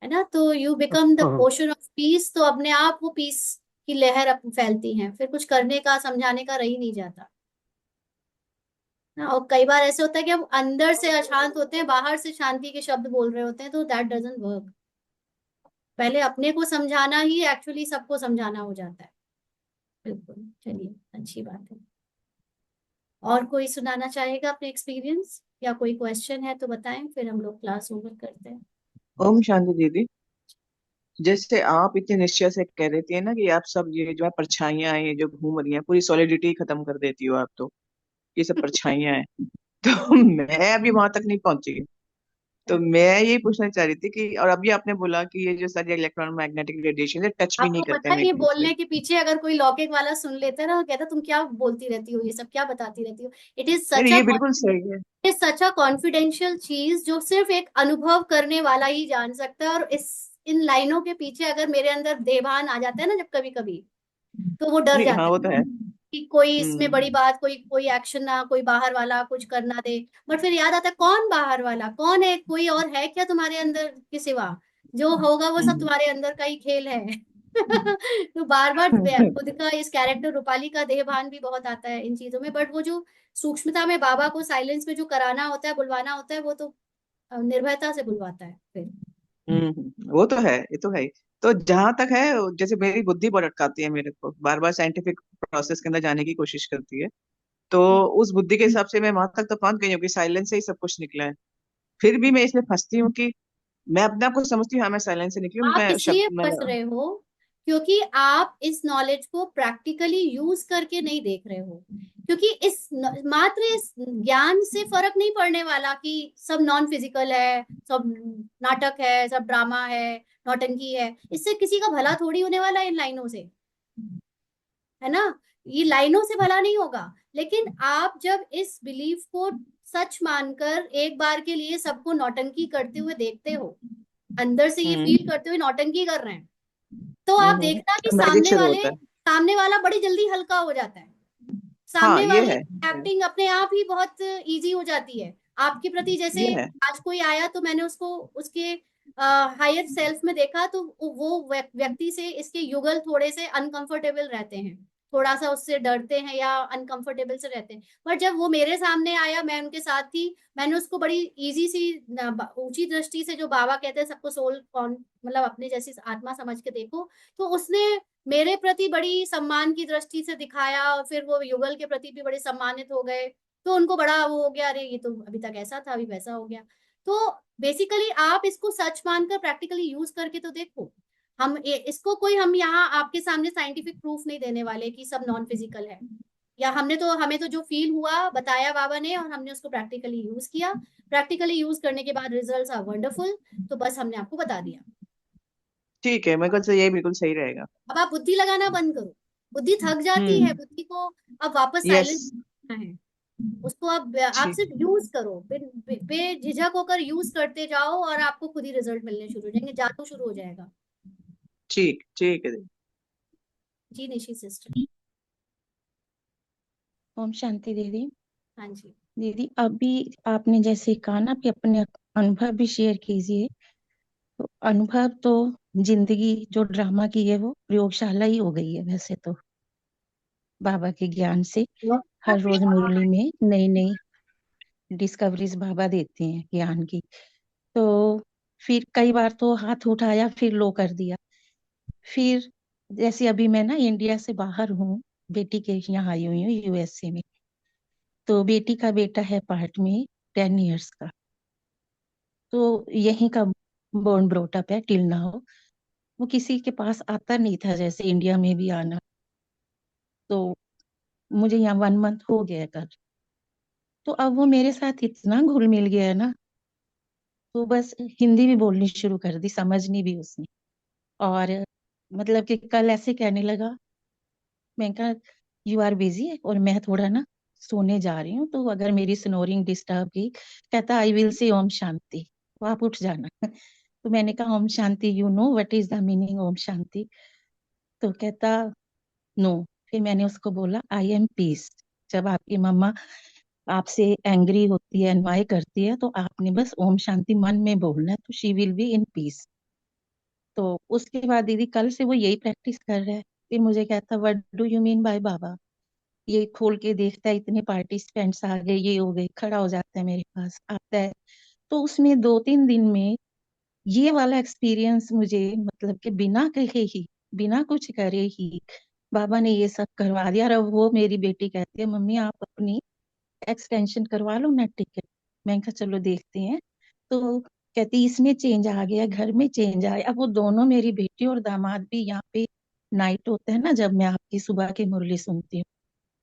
है ना। तो you become the ocean of peace, तो अपने आप वो पीस की लहर फैलती है, फिर कुछ करने का समझाने का रही नहीं जाता ना। और कई बार ऐसे होता है कि हम अंदर से अशांत होते हैं, बाहर से शांति के शब्द बोल रहे होते हैं, तो दैट डजंट वर्क। पहले अपने को समझाना ही एक्चुअली सबको समझाना हो जाता है। बिल्कुल, चलिए अच्छी बात है। और कोई सुनाना चाहेगा अपने एक्सपीरियंस, या कोई क्वेश्चन है तो बताएं, फिर हम लोग क्लास ओवर करते हैं। ओम शांति दीदी। जैसे आप इतने निश्चय से कह देती है ना कि आप सब ये जो है परछाइयां हैं, ये जो घूम रही हैं, पूरी सॉलिडिटी खत्म कर देती हो आप, तो ये सब परछाइयां हैं। तो मैं अभी वहां तक नहीं पहुंची। तो मैं यही पूछना चाह रही थी कि, और अभी आपने बोला कि ये जो सारे इलेक्ट्रॉन मैग्नेटिक रेडिएशन टच भी नहीं आपको करते पता हैं है ये न्यूक्लियस पे। बोलने के पीछे अगर कोई लौकिक वाला सुन लेता है ना, वो कहता तुम क्या बोलती रहती हो, ये सब क्या बताती रहती हो। इट इज नहीं सच नहीं, अ ये बिल्कुल सही है। इज सच अ कॉन्फिडेंशियल चीज जो सिर्फ एक अनुभव करने वाला ही जान सकता है। और इस इन लाइनों के पीछे अगर मेरे अंदर देभान आ जाता है ना जब कभी कभी, तो वो डर नहीं हाँ, जाता वो है तो है। कि कोई इसमें हम्म। बड़ी बात, कोई कोई एक्शन ना, कोई बाहर वाला कुछ करना दे। बट फिर याद आता है कौन बाहर वाला, कौन है, कोई और है क्या तुम्हारे अंदर के सिवा, जो होगा वो सब तुम्हारे अंदर का ही खेल है। तो बार बार खुद का इस कैरेक्टर रूपाली का देहभान भी बहुत आता है इन चीजों में, बट वो जो सूक्ष्मता में बाबा को साइलेंस में जो कराना होता है, बुलवाना होता है, वो तो निर्भयता से बुलवाता है फिर। वो तो है, ये तो है ही। तो जहां तक है, जैसे मेरी बुद्धि बहुत अटकाती है मेरे को, बार बार साइंटिफिक प्रोसेस के अंदर जाने की कोशिश करती है। तो उस बुद्धि के हिसाब से मैं वहां तक तो पहुंच गई हूँ कि साइलेंस से ही सब कुछ निकला है। फिर भी मैं इसमें फंसती हूँ कि मैं अपने आप को समझती हूँ, हाँ मैं साइलेंस से निकली हूँ, आप मैं इसलिए शब्द मैं। फंस रहे हो क्योंकि आप इस नॉलेज को प्रैक्टिकली यूज करके नहीं देख रहे हो। क्योंकि मात्र इस ज्ञान से फर्क नहीं पड़ने वाला कि सब नॉन फिजिकल है, सब नाटक है, सब ड्रामा है, नौटंकी है। इससे किसी का भला थोड़ी होने वाला है इन लाइनों से, है ना। ये लाइनों से भला नहीं होगा। लेकिन आप जब इस बिलीफ को सच मानकर एक बार के लिए सबको नौटंकी करते हुए देखते हो, अंदर से ये हम्म फील करते हुए नौटंकी कर रहे हैं, तो आप देखना कि मैजिक शुरू होता है। सामने वाला बड़ी जल्दी हल्का हो जाता है। हाँ सामने ये वाले है, एक्टिंग अपने आप ही बहुत इजी हो जाती है आपके प्रति। ये जैसे है। आज कोई आया तो मैंने उसको उसके हायर सेल्फ में देखा, तो वो व्यक्ति से इसके युगल थोड़े से अनकंफर्टेबल रहते हैं, थोड़ा सा उससे डरते हैं या अनकंफर्टेबल से रहते हैं। पर जब वो मेरे सामने आया, मैं उनके साथ थी, मैंने उसको बड़ी इजी सी ऊंची दृष्टि से, जो बाबा कहते हैं सबको सोल कौन मतलब अपने जैसी आत्मा समझ के देखो, तो उसने मेरे प्रति बड़ी सम्मान की दृष्टि से दिखाया, और फिर वो युगल के प्रति भी बड़े सम्मानित हो गए। तो उनको बड़ा वो हो गया, अरे ये तो अभी तक ऐसा था, अभी वैसा हो गया। तो बेसिकली आप इसको सच मानकर प्रैक्टिकली यूज करके तो देखो। इसको कोई हम यहाँ आपके सामने साइंटिफिक प्रूफ नहीं देने वाले कि सब नॉन फिजिकल है, या हमें तो जो फील हुआ बताया बाबा ने, और हमने उसको प्रैक्टिकली यूज किया। प्रैक्टिकली यूज करने के बाद रिजल्ट्स आर वंडरफुल। तो बस हमने आपको बता दिया। ठीक है, मेरे ख्याल से यही बिल्कुल सही रहेगा। अब आप बुद्धि लगाना बंद करो। बुद्धि थक जाती है, हम्म। बुद्धि को अब वापस यस। साइलेंस करना है। उसको आप ठीक। सिर्फ यूज करो, बेझिझक होकर यूज करते जाओ, और आपको खुद ही रिजल्ट मिलने शुरू हो जाएंगे, जादू शुरू हो जाएगा। ठीक ठीक है। जी निशी सिस्टर। ओम शांति दीदी। हाँ जी। दीदी अभी आपने जैसे कहा ना कि अपने अनुभव भी शेयर कीजिए। तो अनुभव तो जिंदगी जो ड्रामा की है वो प्रयोगशाला ही हो गई है वैसे तो, बाबा के ज्ञान से हर रोज मुरली में नई नई डिस्कवरीज बाबा देते हैं ज्ञान की। तो फिर कई बार तो हाथ उठाया फिर लो कर दिया। फिर जैसे अभी मैं ना इंडिया से बाहर हूँ, बेटी के यहाँ आई हुई हूँ यूएसए में। तो बेटी का बेटा है पार्ट में 10 इयर्स का। तो यहीं का बोर्न ब्रोटअप है टिल नाउ। वो किसी के पास आता नहीं था जैसे इंडिया में भी आना। तो मुझे यहाँ 1 मंथ हो गया कल। तो अब वो मेरे साथ इतना घुल मिल गया है ना, तो बस हिंदी भी बोलनी शुरू कर दी, समझनी भी उसने। और मतलब कि कल ऐसे कहने लगा, मैं कहा यू आर बिजी और मैं थोड़ा ना सोने जा रही हूँ, तो अगर मेरी स्नोरिंग डिस्टर्ब की, कहता आई विल से ओम शांति, तो आप उठ जाना। तो मैंने कहा Om Shanti you know what is the meaning Om Shanti? तो कहता नो। फिर मैंने उसको बोला आई एम पीस। जब आपकी मम्मा आपसे एंग्री होती है, एनवाय करती है, तो आपने बस ओम शांति मन में बोलना है, तो she will be in peace. तो उसके बाद दीदी कल से वो यही प्रैक्टिस कर रहा है। फिर मुझे कहता what do you mean by Baba? ये खोल के देखता है, इतने पार्टिसिपेंट्स आ गए, ये हो गए, खड़ा हो जाता है मेरे पास, आता है। तो उसमें 2-3 दिन में ये वाला एक्सपीरियंस मुझे मतलब कि बिना कहे ही, बिना कुछ करे ही बाबा ने ये सब करवा दिया। और अब वो मेरी बेटी कहती है मम्मी आप अपनी एक्सटेंशन करवा लो ना टिकट। मैं कहा चलो देखते हैं। तो कहती इसमें चेंज आ गया, घर में चेंज आया। अब वो दोनों मेरी बेटी और दामाद भी यहाँ पे नाइट होता है ना जब मैं आपकी सुबह की मुरली सुनती हूँ,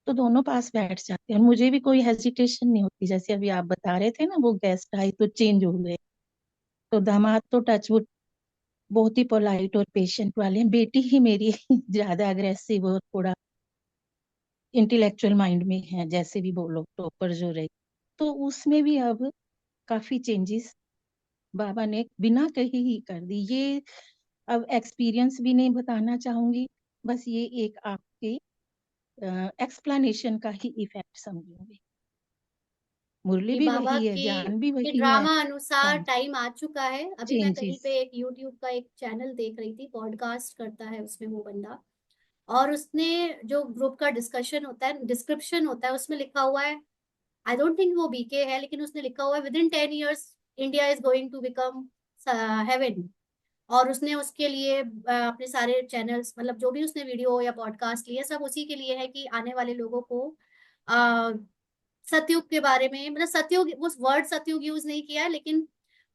तो दोनों पास बैठ जाते हैं। मुझे भी कोई हेजिटेशन नहीं होती, जैसे अभी आप बता रहे थे ना वो गेस्ट आए तो चेंज हो गए। तो दामाद तो टचवुड बहुत ही पोलाइट और पेशेंट वाले हैं। बेटी ही मेरी ज्यादा अग्रेसिव और थोड़ा इंटेलेक्चुअल माइंड में है, जैसे भी बोलो टॉपर जो रहे। तो उसमें भी अब काफी चेंजेस बाबा ने बिना कहे ही कर दी। ये अब एक्सपीरियंस भी नहीं बताना चाहूंगी, बस ये एक आपके एक्सप्लेनेशन का ही इफेक्ट समझूंगी। मुरली कि भी बाबा वही है, की ज्ञान भी कि वही है। ड्रामा हाँ, अनुसार टाइम आ चुका है। अभी मैं कहीं चेंजेस। पे एक यूट्यूब का एक चैनल देख रही थी, पॉडकास्ट करता है उसमें वो बंदा, और उसने जो ग्रुप का डिस्कशन होता है, डिस्क्रिप्शन होता है, उसमें लिखा हुआ है, आई डोंट थिंक वो बीके है, लेकिन उसने लिखा हुआ है within 10 years India is going to become heaven. और उसने उसके लिए अपने सारे चैनल्स, मतलब जो भी उसने वीडियो या पॉडकास्ट लिए, सब उसी के लिए है कि आने वाले लोगों को अ, सतयुग के बारे में, मतलब सतयुग, उस वर्ड सतयुग यूज नहीं किया है, लेकिन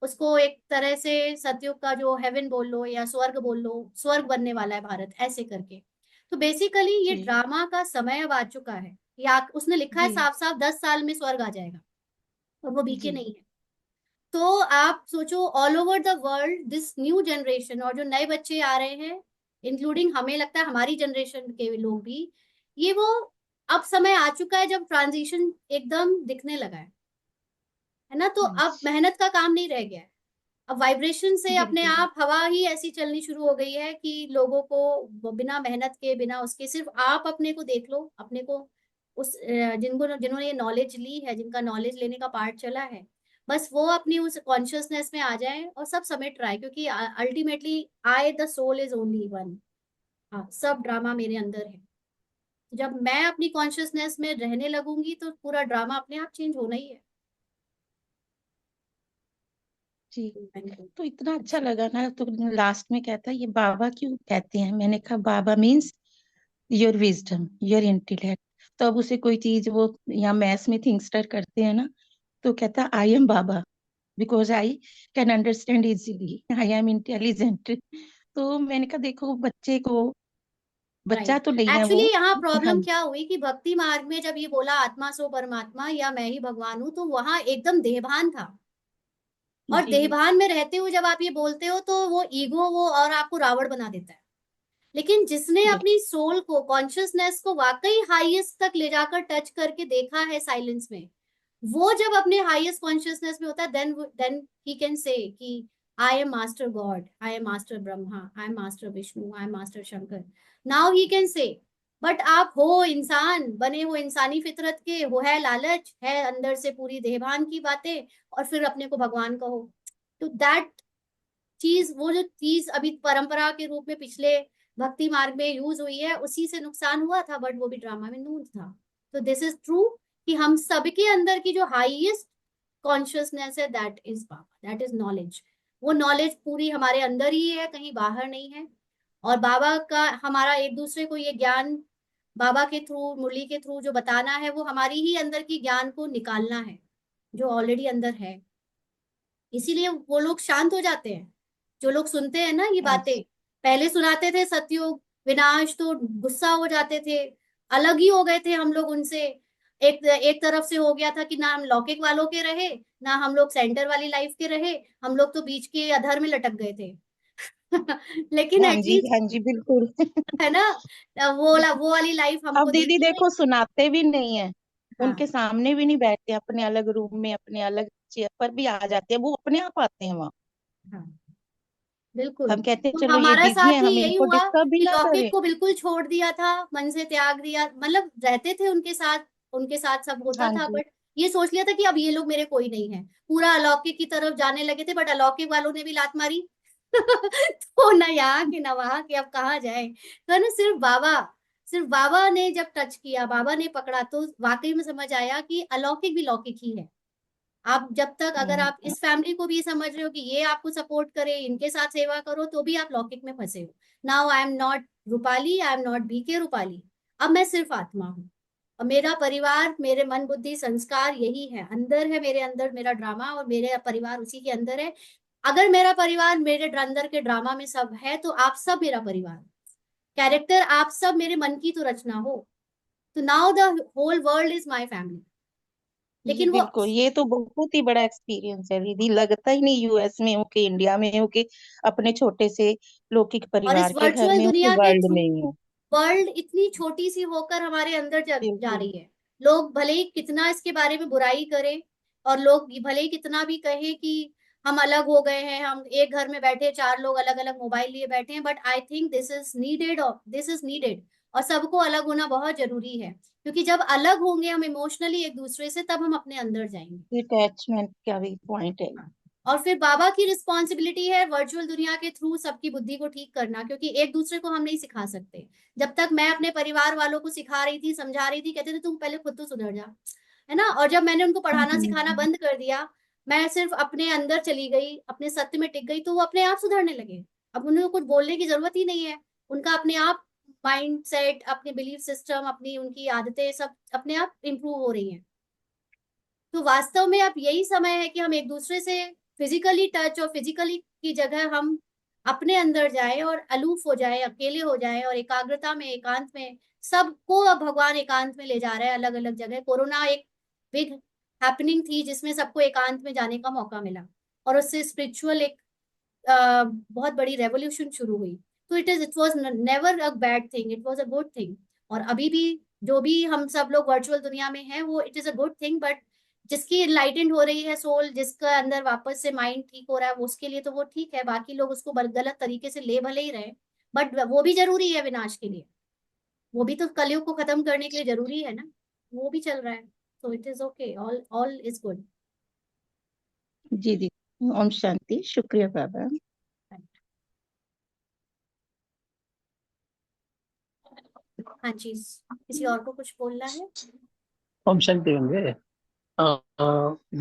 उसको एक तरह से सतयुग का जो हेवन बोल लो या स्वर्ग बोल लो, स्वर्ग बनने वाला है भारत, ऐसे करके। तो बेसिकली ये जी ड्रामा का समय अब आ चुका है, या उसने लिखा है जी साफ साफ 10 साल में स्वर्ग आ जाएगा, और वो बीके जी नहीं है। तो आप सोचो, all over the world this new generation, और जो नए बच्चे आ रहे हैं, इंक्लूडिंग हमें लगता है हमारी जनरेशन के लोग भी, ये वो अब समय आ चुका है जब ट्रांजिशन एकदम दिखने लगा है ना। तो अब यस, मेहनत का काम नहीं रह गया है। अब वाइब्रेशन से अपने बिल्कुल। आप हवा ही ऐसी चलनी शुरू हो गई है कि लोगों को वो बिना मेहनत के, बिना उसके, सिर्फ आप अपने को देख लो, अपने को उस जिनको जिन्होंने ये नॉलेज ली है, जिनका नॉलेज लेने का पार्ट चला है, बस वो अपनी उस कॉन्शियसनेस में आ जाए और सब समेट रहा है, क्योंकि ultimately I the soul is only one. हाँ, सब ड्रामा मेरे अंदर है। जब मैं अपनी कॉन्शियसनेस में रहने लगूंगी तो पूरा ड्रामा अपने आप चेंज होना ही है। जी, तो इतना अच्छा लगा ना। तो लास्ट में कहता है ये बाबा क्यों कहते हैं, मैंने कहा Baba means your wisdom, your intellect. तो अब उसे कोई चीज वो यहाँ मैथ्स में थिंकस्टर करते हैं ना, तो कहता I am Baba because I can understand easily, I am intelligent. तो मैंने कहा देखो बच्चे को, बच्चा राइट। तो नहीं है एक्चुअली वो। यहाँ हाँ प्रॉब्लम क्या हुई कि भक्ति मार्ग में जब ये बोला आत्मा सो परमात्मा या मैं ही भगवान हूं, तो वहां एकदम देहभान था। और जी देहभान में रहते हुए जब आप ये बोलते हो तो वो ईगो, वो और आपको रावण बना देता है। लेकिन जिसने बिल्कुल। अपनी सोल को, कॉन्शियसनेस को वाकई हाईएस्ट तक ले जाकर टच करके देखा है साइलेंस में, वो जब अपने हाईएस्ट कॉन्शियसनेस में होता है, देन ही कैन से कि I am master God, I am master Brahma, I am master Vishnu, I am master Shankar. Now he can say. But आप हो इंसान, बने हो इंसानी फितरत के, वो है लालच, है अंदर से पूरी देहभान की बातें, और फिर अपने को भगवान कहो। तो दैट चीज, वो जो चीज अभी परंपरा के रूप में पिछले भक्ति मार्ग में यूज हुई है, उसी से नुकसान हुआ था, बट वो भी ड्रामा में नून था। तो दिस इज ट्रू कि हम सबके अंदर की जो हाईएस्ट कॉन्शियसनेस है, that is Baba, that is knowledge. वो नॉलेज पूरी हमारे अंदर ही है, कहीं बाहर नहीं है। और बाबा का, हमारा एक दूसरे को ये ज्ञान बाबा के थ्रू, मुरली के थ्रू जो बताना है, वो हमारी ही अंदर की ज्ञान को निकालना है जो ऑलरेडी अंदर है। इसीलिए वो लोग शांत हो जाते हैं जो लोग सुनते हैं ना ये यस। बातें। पहले सुनाते थे सतयुग विनाश, तो गुस्सा हो जाते थे, अलग ही हो गए थे हम लोग उनसे। एक एक तरफ से हो गया था कि ना हम लौकिक वालों के रहे, ना हम लोग सेंटर वाली लाइफ के रहे, हम लोग तो बीच के अधर में लटक गए थे। लेकिन हाँ जी, एटलीस्ट, हाँ जी, बिल्कुल। है ना, वो वाली लाइफ अब हमको दीदी देखी नहीं। देखो सुनाते भी नहीं है, हाँ उनके सामने भी नहीं बैठते, अपने अलग रूम में अपने अलग चेयर पर भी आ जाते हैं, वो अपने आप आते हैं वहां। हाँ, बिल्कुल। हम कहते हैं तो चलो ये हमारा बिजी है, साथ ही हम यही इनको हुआ डिस्टर्ब भी कि ना लौकिक करें। को बिल्कुल छोड़ दिया था, मन से त्याग दिया, मतलब रहते थे उनके साथ, उनके साथ सब होता हाँ था, जी। बट ये सोच लिया था कि अब ये लोग मेरे कोई नहीं है, पूरा अलौकिक की तरफ जाने लगे थे, बट अलौकिक वालों ने भी लात मारी। तो ना यहाँ के ना वहां के, अब कहाँ जाए। तो ना सिर्फ बाबा ने जब टच किया, बाबा ने पकड़ा, तो वाकई में समझ आया कि अलौकिक भी लौकिक ही है। आप जब तक, अगर आप हम्म, इस फैमिली को भी समझ रहे हो कि ये आपको सपोर्ट करे, इनके साथ सेवा करो, तो भी आप लौकिक में फंसे हो। Now I am not Rupali, I am not BK Rupali. अब मैं सिर्फ आत्मा हूँ, और मेरा परिवार, मेरे मन बुद्धि संस्कार यही है, अंदर है मेरे अंदर मेरा ड्रामा, और मेरे परिवार उसी के अंदर है। अगर मेरा परिवार मेरे अंदर के ड्रामा में सब है, तो आप सब मेरा परिवार, कैरेक्टर आप सब मेरे मन की तो रचना हो। तो now the whole world is my family. जी लेकिन वो, बिल्कुल, ये तो बहुत ही बड़ा एक्सपीरियंस है दीदी, लगता ही नहीं यूएस में हो के, इंडिया में हो के, अपने छोटे से लौकिक और इस परिवार के घर वर्चुअल में हो के, दुनिया के वर्ल्ड थ्रू में ही हो। वर्ल्ड इतनी छोटी सी होकर हमारे अंदर जा बिल्कुल। रही है। लोग भले ही कितना इसके बारे में बुराई करें, और लोग भले ही कितना भी कहें कि हम अलग हो गए हैं, हम एक घर में बैठे, चार लोग अलग अलग मोबाइल लिए बैठे हैं, but I think this is needed, this is needed. और सबको अलग होना बहुत जरूरी है, क्योंकि जब अलग होंगे हम इमोशनली एक दूसरे से, तब हम अपने अंदर जाएंगे। अटैचमेंट का भी पॉइंट है। और फिर बाबा की रिस्पॉन्सिबिलिटी है वर्चुअल दुनिया के थ्रू सबकी बुद्धि को ठीक करना, क्योंकि एक दूसरे को हम नहीं सिखा सकते। जब तक मैं अपने परिवार वालों को सिखा रही थी, समझा रही थी, कहते थे तुम पहले खुद तो सुधर जा, है ना। और जब मैंने उनको पढ़ाना सिखाना बंद कर दिया, मैं सिर्फ अपने अंदर चली गई, अपने सत्य में टिक गई, तो वो अपने आप सुधरने लगे। अब उन्हें कुछ बोलने की जरूरत ही नहीं है, उनका अपने आप माइंड सेट, अपने बिलीफ सिस्टम, अपनी उनकी आदतें सब अपने आप इम्प्रूव हो रही हैं। तो वास्तव में अब यही समय है कि हम एक दूसरे से फिजिकली टच और फिजिकली की जगह हम अपने अंदर जाए और अलूफ हो जाए, अकेले हो जाए, और एकाग्रता में, एकांत में, सबको अब भगवान एकांत में ले जा रहा है अलग अलग जगह। कोरोना एक बिग हैपनिंग थी जिसमें सबको एकांत में जाने का मौका मिला, और उससे स्पिरिचुअल एक बहुत बड़ी रेवोल्यूशन शुरू हुई। तो it was never a bad thing, it was a good thing. और अभी भी जो भी हम सब लोग वर्चुअल दुनिया में हैं, वो it is a good thing, but जिसकी इनलाइटेंड हो रही है सोल, जिसका अंदर वापस से माइंड ठीक हो रहा है, उसके लिए तो वो ठीक है। बाकी लोग उसको गलत तरीके से ले भले ही रहे, बट वो भी जरूरी है विनाश के लिए। वो भी तो कलयुग को खत्म करने के लिए जरूरी है ना, वो भी चल रहा है। तो it is okay, all all is good. जी जी। ओम शांति। शुक्रिया बाबा। हाँ जी, किसी और को कुछ बोलना है? ओम शांति होंगे।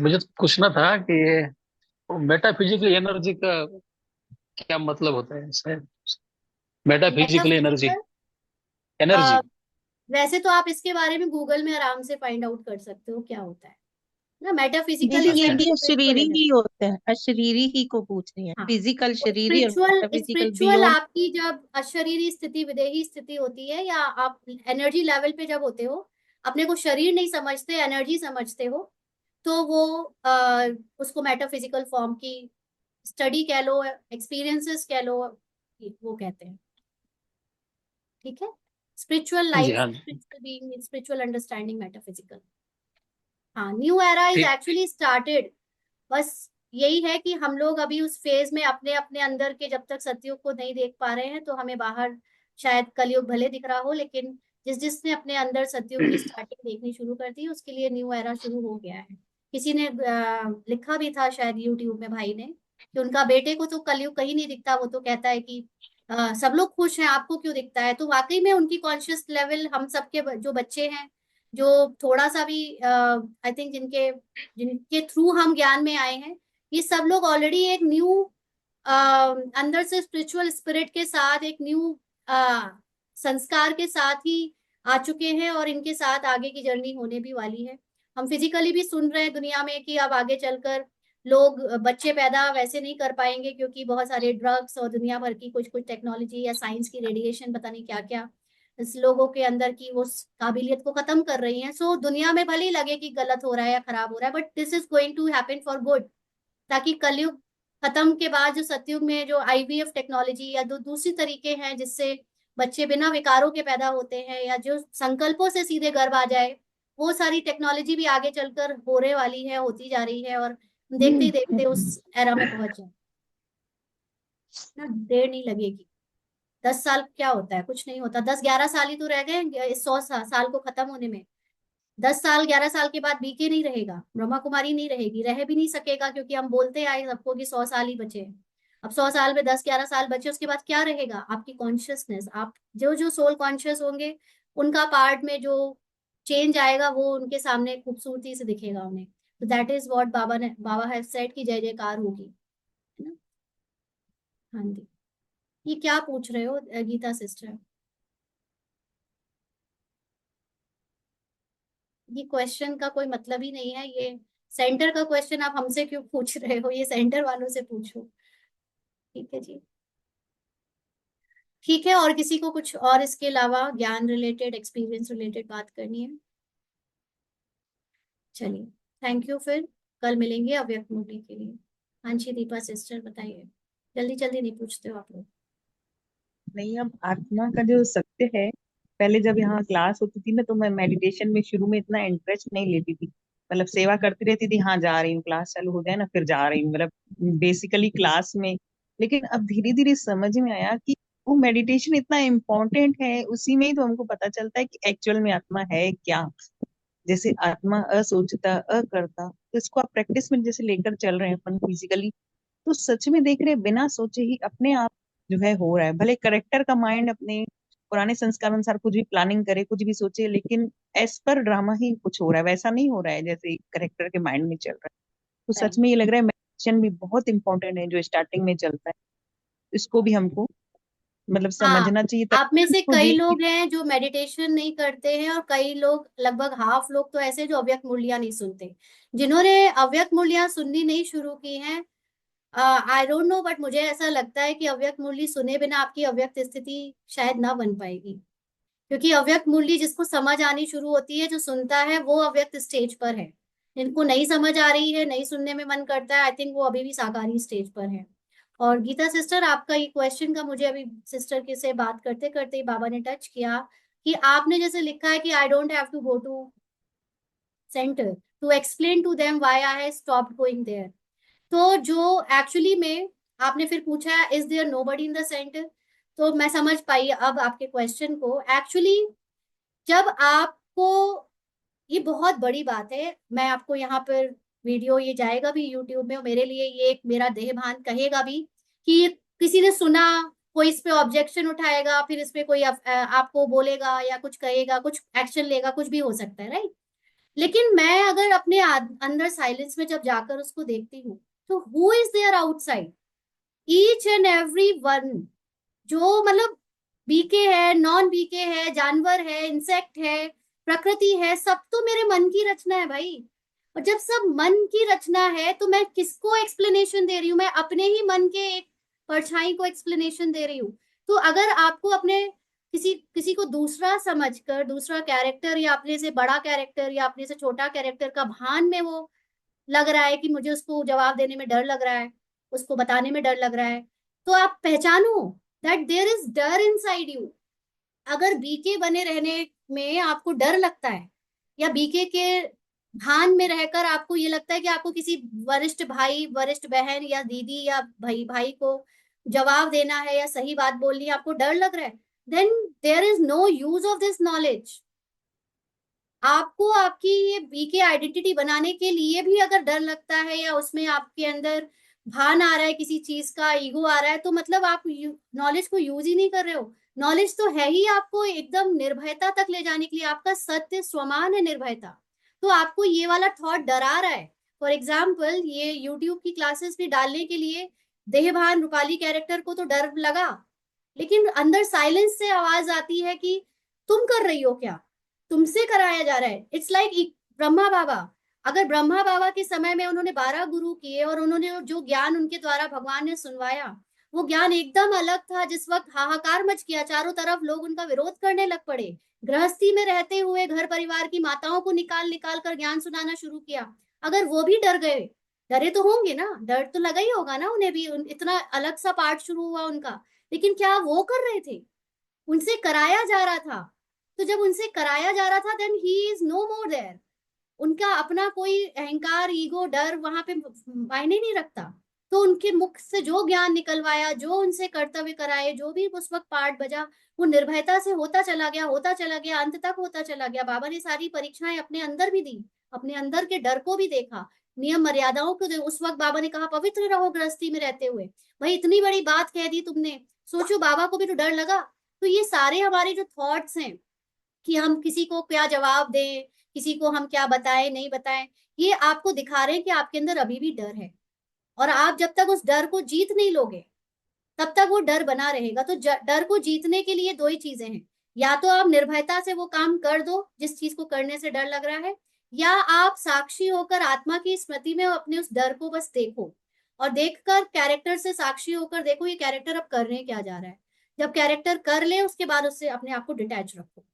मुझे तो पूछना था कि मेटाफिजिकल एनर्जी का क्या मतलब होता है शायद। Metaphysical energy, metaphysical, energy. वैसे तो आप इसके बारे में गूगल में आराम से फाइंड आउट कर सकते हो क्या होता है ना। मेटाफिजिकल दीदी इज ये लाइक भी स्पिरिचुअल अशरीरी ही एनर्जी। होते हैं, अशरीरी ही को पूछ रही हैं। हाँ, फिजिकल शरीरी और स्पिरिचुअल मेटाफिजिकल स्पिरिचुअल बियॉन्ड। आपकी जब अशरीरी स्थिति, विदेही स्थिति होती है, या आप एनर्जी लेवल पे जब होते हो, अपने को शरीर नहीं समझते, एनर्जी समझते हो, तो वो उसको मेटाफिजिकल फॉर्म की स्टडी कह लो, एक्सपीरियंसेस कह लो, वो कहते हैं। ठीक है, स्पिरिचुअल जी लाइफ, हाँ। Spiritual being, spiritual understanding, metaphysical. हाँ, न्यू एरा इज ठीक। Actually started. बस यही है कि हम लोग अभी उस फेज में अपने अपने अंदर के जब तक सत्युग को नहीं देख पा रहे हैं, तो हमें बाहर शायद कलयुग भले दिख रहा हो, लेकिन जिसने अपने अंदर सत्युग की स्टार्टिंग देखनी शुरू कर दी, उसके लिए न्यू एरा शुरू हो गया है। किसी ने लिखा भी था शायद यूट्यूब में भाई ने, कि उनका बेटे को तो कलयुग कहीं नहीं दिखता, वो तो कहता है कि सब लोग खुश हैं, आपको क्यों दिखता है। तो वाकई में उनकी कॉन्शियस लेवल, हम सबके जो बच्चे हैं, जो थोड़ा सा भी आई थिंक जिनके जिनके थ्रू हम ज्ञान में आए हैं, ये सब लोग ऑलरेडी एक न्यू अंदर से स्पिरिचुअल स्पिरिट के साथ, एक न्यू संस्कार के साथ ही आ चुके हैं, और इनके साथ आगे की जर्नी होने भी वाली है। हम फिजिकली भी सुन रहे हैं दुनिया में कि अब आगे चलकर लोग बच्चे पैदा वैसे नहीं कर पाएंगे, क्योंकि बहुत सारे ड्रग्स और दुनिया भर की कुछ कुछ टेक्नोलॉजी या साइंस की रेडिएशन, पता नहीं क्या क्या इस लोगों के अंदर की वो काबिलियत को खत्म कर रही हैं। सो दुनिया में भले ही लगे कि गलत हो रहा है या खराब हो रहा है, but this is going to happen for good, ताकि कलयुग खत्म के बाद जो सतयुग में जो आईवीएफ टेक्नोलॉजी या जो दूसरी तरीके हैं जिससे बच्चे बिना विकारों के पैदा होते हैं, या जो संकल्पों से सीधे गर्भ आ जाए, वो सारी टेक्नोलॉजी भी आगे चलकर होने वाली है, होती जा रही है, और देखते ही देखते उस एरा में पहुंच जाए ना, देर नहीं लगेगी। 10 साल क्या होता है, कुछ नहीं होता। 10-11 साल ही तो रह गए इस 100 साल को खत्म होने में। 10 साल 11 साल के बाद बीके नहीं रहेगा, ब्रह्मा कुमारी नहीं रहेगी, रह भी नहीं सकेगा, क्योंकि हम बोलते आए सबको कि 100 साल ही बचे हैं। अब 100 साल में 10-11 साल बचे, उसके बाद क्या रहेगा? आपकी कॉन्शियसनेस, आप जो जो सोल कॉन्शियस होंगे, उनका पार्ट में जो चेंज आएगा, वो उनके सामने खूबसूरती से दिखेगा उन्हें। तो that is what Baba have said कि जय जयकार होगी, है ना। हाँ जी, ये क्या पूछ रहे हो गीता सिस्टर? ये क्वेश्चन का कोई मतलब ही नहीं है, ये सेंटर का क्वेश्चन आप हमसे क्यों पूछ रहे हो? ये सेंटर वालों से पूछो। ठीक है जी, ठीक है। और किसी को कुछ और इसके अलावा ज्ञान रिलेटेड, एक्सपीरियंस रिलेटेड बात करनी है? चलिए, थैंक यू। फिर कल मिलेंगे अव्यक्त मुक्ति के लिए। हाँ जी, दीपा सिस्टर बताइए, जल्दी जल्दी नहीं पूछते हो आप लोग। नहीं, अब आत्मा का जो सत्य है, पहले जब यहाँ क्लास होती थी ना, तो मैं मेडिटेशन में शुरू में इतना इंटरेस्ट नहीं लेती थी। मतलब सेवा करती रहती थी, हाँ जा रही हूँ, क्लास चालू हो जाए ना फिर जा रही हूँ, मतलब बेसिकली क्लास में। लेकिन अब धीरे धीरे समझ में आया कि वो मेडिटेशन इतना इम्पोर्टेंट है, उसी में ही तो हमको पता चलता है कि एक्चुअल में आत्मा है क्या। जैसे आत्मा असोचता अकर्ता, तो इसको आप प्रैक्टिस में जैसे लेकर चल रहे हैं अपन फिजिकली, तो सच में देख रहे हैं बिना सोचे ही अपने आप जो है हो रहा है। भले करेक्टर का माइंड अपने पुराने संस्कार अनुसार कुछ भी प्लानिंग करे, कुछ भी सोचे, लेकिन एज पर ड्रामा ही कुछ हो रहा है, वैसा नहीं हो रहा है जैसे करेक्टर के माइंड में चल रहा है। तो सच में ये लग रहा है मेडिटेशन भी बहुत इंपॉर्टेंट है जो स्टार्टिंग में चलता है, इसको भी हमको मतलब हाँ, समझना चाहिए, आप तभी में हम से इसको कई देख के। लोग हैं जो मेडिटेशन नहीं करते हैं, और कई लोग, लगभग हाफ लोग तो ऐसे जो अव्यक्त मुरलियां नहीं सुनते। जिन्होंने अव्यक्त मुरलियां सुननी नहीं शुरू की हैं, आई डोंट नो, बट मुझे ऐसा लगता है कि अव्यक्त मुरली सुने बिना आपकी अव्यक्त स्थिति शायद ना बन पाएगी। क्योंकि अव्यक्त मुरली जिसको समझ आनी शुरू होती है, जो सुनता है, वो अव्यक्त स्टेज पर है। जिनको नहीं समझ आ रही है, नहीं सुनने में मन करता है, आई थिंक वो अभी भी साकारी स्टेज पर है। और गीता सिस्टर, आपका ये क्वेश्चन का मुझे अभी सिस्टर के से बात करते करते ही बाबा ने टच किया कि आपने जैसे लिखा है कि I don't have to go to centre to explain to them why I have stopped going there. तो जो एक्चुअली में आपने फिर पूछा is there nobody in the centre, तो मैं समझ पाई अब आपके क्वेश्चन को। एक्चुअली जब आपको, ये बहुत बड़ी बात है, मैं आपको यहाँ पर वीडियो ये जाएगा भी यूट्यूब में, और मेरे लिए ये एक मेरा देह भान कहेगा भी कि किसी ने सुना, कोई इस पे ऑब्जेक्शन उठाएगा, फिर इस पे कोई आपको बोलेगा या कुछ कहेगा, कुछ एक्शन लेगा, कुछ भी हो सकता है, राइट। लेकिन मैं अगर अपने अंदर साइलेंस में जब जाकर उसको देखती हूँ, तो who is there outside, each and every one, जो मतलब बीके है, नॉन बीके है, जानवर है, इंसेक्ट है, प्रकृति है, सब तो मेरे मन की रचना है भाई। और जब सब मन की रचना है, तो मैं किसको एक्सप्लेनेशन दे रही हूँ? मैं अपने ही मन के एक परछाई को एक्सप्लेनेशन दे रही हूँ। तो अगर आपको अपने किसी किसी को दूसरा समझकर, दूसरा कैरेक्टर या अपने से बड़ा कैरेक्टर या अपने से छोटा कैरेक्टर का भान में वो लग रहा है कि मुझे उसको जवाब देने में डर लग रहा है, उसको बताने में डर लग रहा है, तो आप पहचानो दैट देयर इज डर इनसाइड यू। अगर बीके बने रहने में आपको डर लगता है, या बीके के भान में रहकर आपको ये लगता है कि आपको किसी वरिष्ठ भाई, वरिष्ठ बहन या दीदी या भाई भाई को जवाब देना है या सही बात बोलनी है, आपको डर लग रहा है, then there is no use of this knowledge. आपको आपकी ये बीके आइडेंटिटी बनाने के लिए भी अगर डर लगता है, या उसमें आपके अंदर भान आ रहा है किसी चीज का, ईगो आ रहा है, तो मतलब आप नॉलेज को यूज ही नहीं कर रहे हो। नॉलेज तो है ही आपको एकदम निर्भयता तक ले जाने के लिए, आपका सत्य स्वमान है निर्भयता। तो आपको ये वाला थॉट डरा रहा है। फॉर एग्जाम्पल, ये यूट्यूब की क्लासेस भी डालने के लिए देहभान रूपाली कैरेक्टर को तो डर लगा, लेकिन अंदर साइलेंस से आवाज आती है कि तुम कर रही हो क्या, तुमसे कराया जा रहा है। इट्स लाइक ब्रह्मा बाबा, अगर ब्रह्मा बाबा के समय में उन्होंने 12 गुरु किए, और उन्होंने जो ज्ञान उनके द्वारा भगवान ने सुनवाया, वो ज्ञान एकदम अलग था। जिस वक्त हाहाकार मच गया, चारों तरफ लोग उनका विरोध करने लग पड़े, गृहस्थी में रहते हुए घर परिवार की माताओं को निकाल निकाल कर ज्ञान सुनाना शुरू किया, अगर वो भी डर गए, डरे तो होंगे ना, डर तो लगा ही होगा ना उन्हें भी, इतना अलग सा पार्ट शुरू हुआ उनका, लेकिन क्या वो कर रहे थे? उनसे कराया जा रहा था। तो जब उनसे कराया जा रहा था, then he is no more there. उनका अपना कोई अहंकार, ईगो, डर वहां पे मायने नहीं रखता। तो उनके मुख से जो ज्ञान निकलवाया, जो उनसे कर्तव्य कराए, जो भी उस वक्त पाठ बजा, वो निर्भयता से होता चला गया, होता चला गया, अंत तक होता चला गया। बाबा ने सारी परीक्षाएं अपने अंदर भी दी, अपने अंदर के डर को भी देखा, नियम मर्यादाओं को उस वक्त बाबा ने कहा पवित्र रहो गृहस्थी में रहते हुए। भाई इतनी बड़ी बात कह दी तुमने, सोचो बाबा को भी तो डर लगा। तो ये सारे हमारे जो थॉट्स हैं कि हम किसी को क्या जवाब दें, किसी को हम क्या बताएं नहीं बताएं, ये आपको दिखा रहे हैं कि आपके अंदर अभी भी डर है। और आप जब तक उस डर को जीत नहीं लोगे, तब तक वो डर बना रहेगा। तो डर को जीतने के लिए दो ही चीजें हैं, या तो आप निर्भयता से वो काम कर दो जिस चीज को करने से डर लग रहा है, या आप साक्षी होकर आत्मा की स्मृति में अपने उस डर को बस देखो, और देखकर कैरेक्टर से साक्षी होकर देखो ये कैरेक्टर अब करने क्या जा रहा है। जब कैरेक्टर कर ले, उसके बाद उससे अपने आप को डिटैच रखो,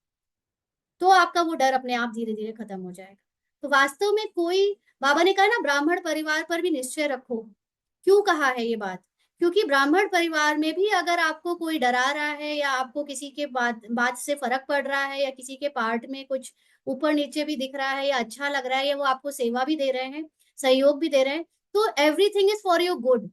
तो आपका वो डर अपने आप धीरे धीरे खत्म हो जाएगा। तो वास्तव में कोई, बाबा ने कहा ना ब्राह्मण परिवार पर भी निश्चय रखो। क्यों कहा है ये बात? क्योंकि ब्राह्मण परिवार में भी अगर आपको कोई डरा रहा है, या आपको किसी के बात से फर्क पड़ रहा है, या किसी के पार्ट में कुछ ऊपर नीचे भी दिख रहा है, या अच्छा लग रहा है, या वो आपको सेवा भी दे रहे हैं, सहयोग भी दे रहे हैं, तो everything is for your good.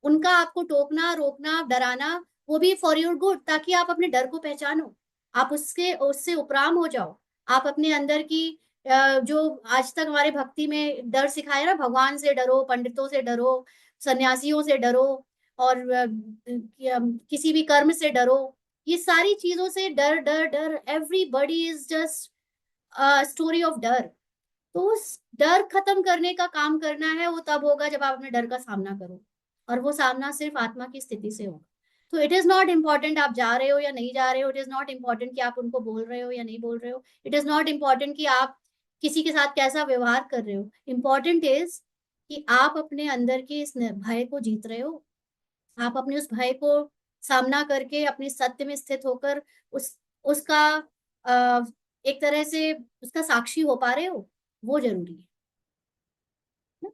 उनका आपको टोकना, रोकना, डराना, वो भी फॉर योर गुड, ताकि आप अपने डर को पहचानो, आप उससे उपराम हो जाओ। आप अपने अंदर की जो आज तक हमारे भक्ति में डर सिखाया ना, भगवान से डरो, पंडितों से डरो, सन्यासियों से डरो, और किसी भी कर्म से डरो, ये सारी चीजों से डर डर डर, everybody is just story of डर। तो उस डर खत्म करने का काम करना है, वो तब होगा जब आप अपने डर का सामना करो, और वो सामना सिर्फ आत्मा की स्थिति से होगा। तो इट इज नॉट इम्पॉर्टेंट आप जा रहे हो या नहीं जा रहे हो, इट इज नॉट इम्पॉर्टेंट कि आप उनको बोल रहे हो या नहीं बोल रहे हो, इट इज नॉट इम्पॉर्टेंट कि आप किसी के साथ कैसा व्यवहार कर रहे हो। इम्पॉर्टेंट इज कि आप अपने अंदर के इस भय को जीत रहे हो, आप अपने उस भय को सामना करके अपने सत्य में स्थित होकर उसका अ, एक तरह से उसका साक्षी हो पा रहे हो, वो जरूरी है।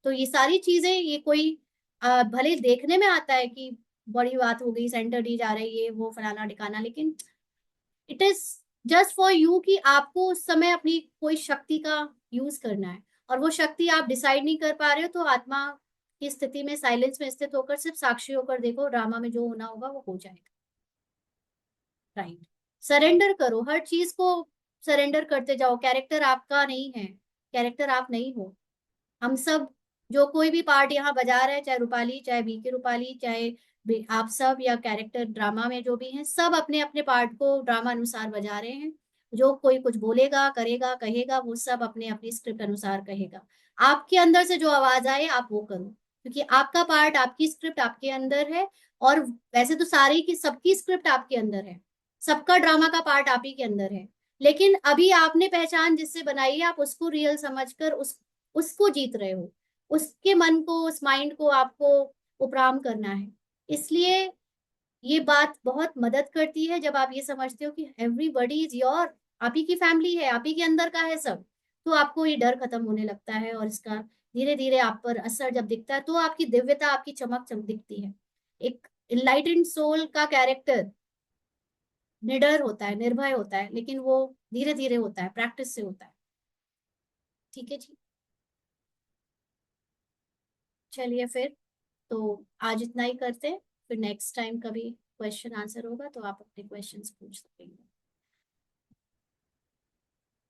तो ये सारी चीजें, ये कोई भले देखने में आता है कि बड़ी बात हो गई, सेंटर डी जा रही है, वो फलाना ठिकाना, लेकिन it is just for you कि आपको उस समय अपनी कोई शक्ति का यूज करना है, और वो शक्ति आप डिसाइड नहीं कर पा रहे हो, तो आत्मा की स्थिति में साइलेंस में स्थित होकर सिर्फ साक्षी होकर देखो, ड्रामा में जो होना होगा वो हो जाएगा। राइट, सरेंडर करो, हर चीज को सरेंडर करते जाओ। कैरेक्टर आपका नहीं है, कैरेक्टर आप नहीं हो। हम सब जो कोई भी पार्ट यहाँ बजा रहे हैं, चाहे रूपाली, चाहे बीके रूपाली, चाहे आप सब, या कैरेक्टर ड्रामा में जो भी हैं, सब अपने अपने पार्ट को ड्रामा अनुसार बजा रहे हैं। जो कोई कुछ बोलेगा, करेगा, कहेगा, वो सब अपने अपनी स्क्रिप्ट अनुसार कहेगा। आपके अंदर से जो आवाज आए आप वो करो, क्योंकि आपका पार्ट, आपकी स्क्रिप्ट आपके अंदर है। और वैसे तो सारी की सबकी स्क्रिप्ट आपके अंदर है, सबका ड्रामा का पार्ट आप ही के अंदर है, लेकिन अभी आपने पहचान जिससे बनाई है, आप उसको रियल समझकर उसको जीत रहे हो। उसके मन को, उस माइंड को आपको उपराम करना है। इसलिए ये बात बहुत मदद करती है जब आप ये समझते हो कि एवरीबॉडी इज योर, आप ही की फैमिली है, आप ही के अंदर का है सब। तो आपको ये डर खत्म होने लगता है, और इसका धीरे धीरे आप पर असर जब दिखता है, तो आपकी दिव्यता, आपकी चमक चमक दिखती है। एक इनलाइटेंड सोल का कैरेक्टर निडर होता है, निर्भय होता है, लेकिन वो धीरे धीरे होता है, प्रैक्टिस से होता है। ठीक है जी, चलिए फिर तो आज इतना ही करते हैं। फिर नेक्स्ट टाइम कभी क्वेश्चन आंसर होगा तो आप अपने क्वेश्चंस पूछ सकेंगे।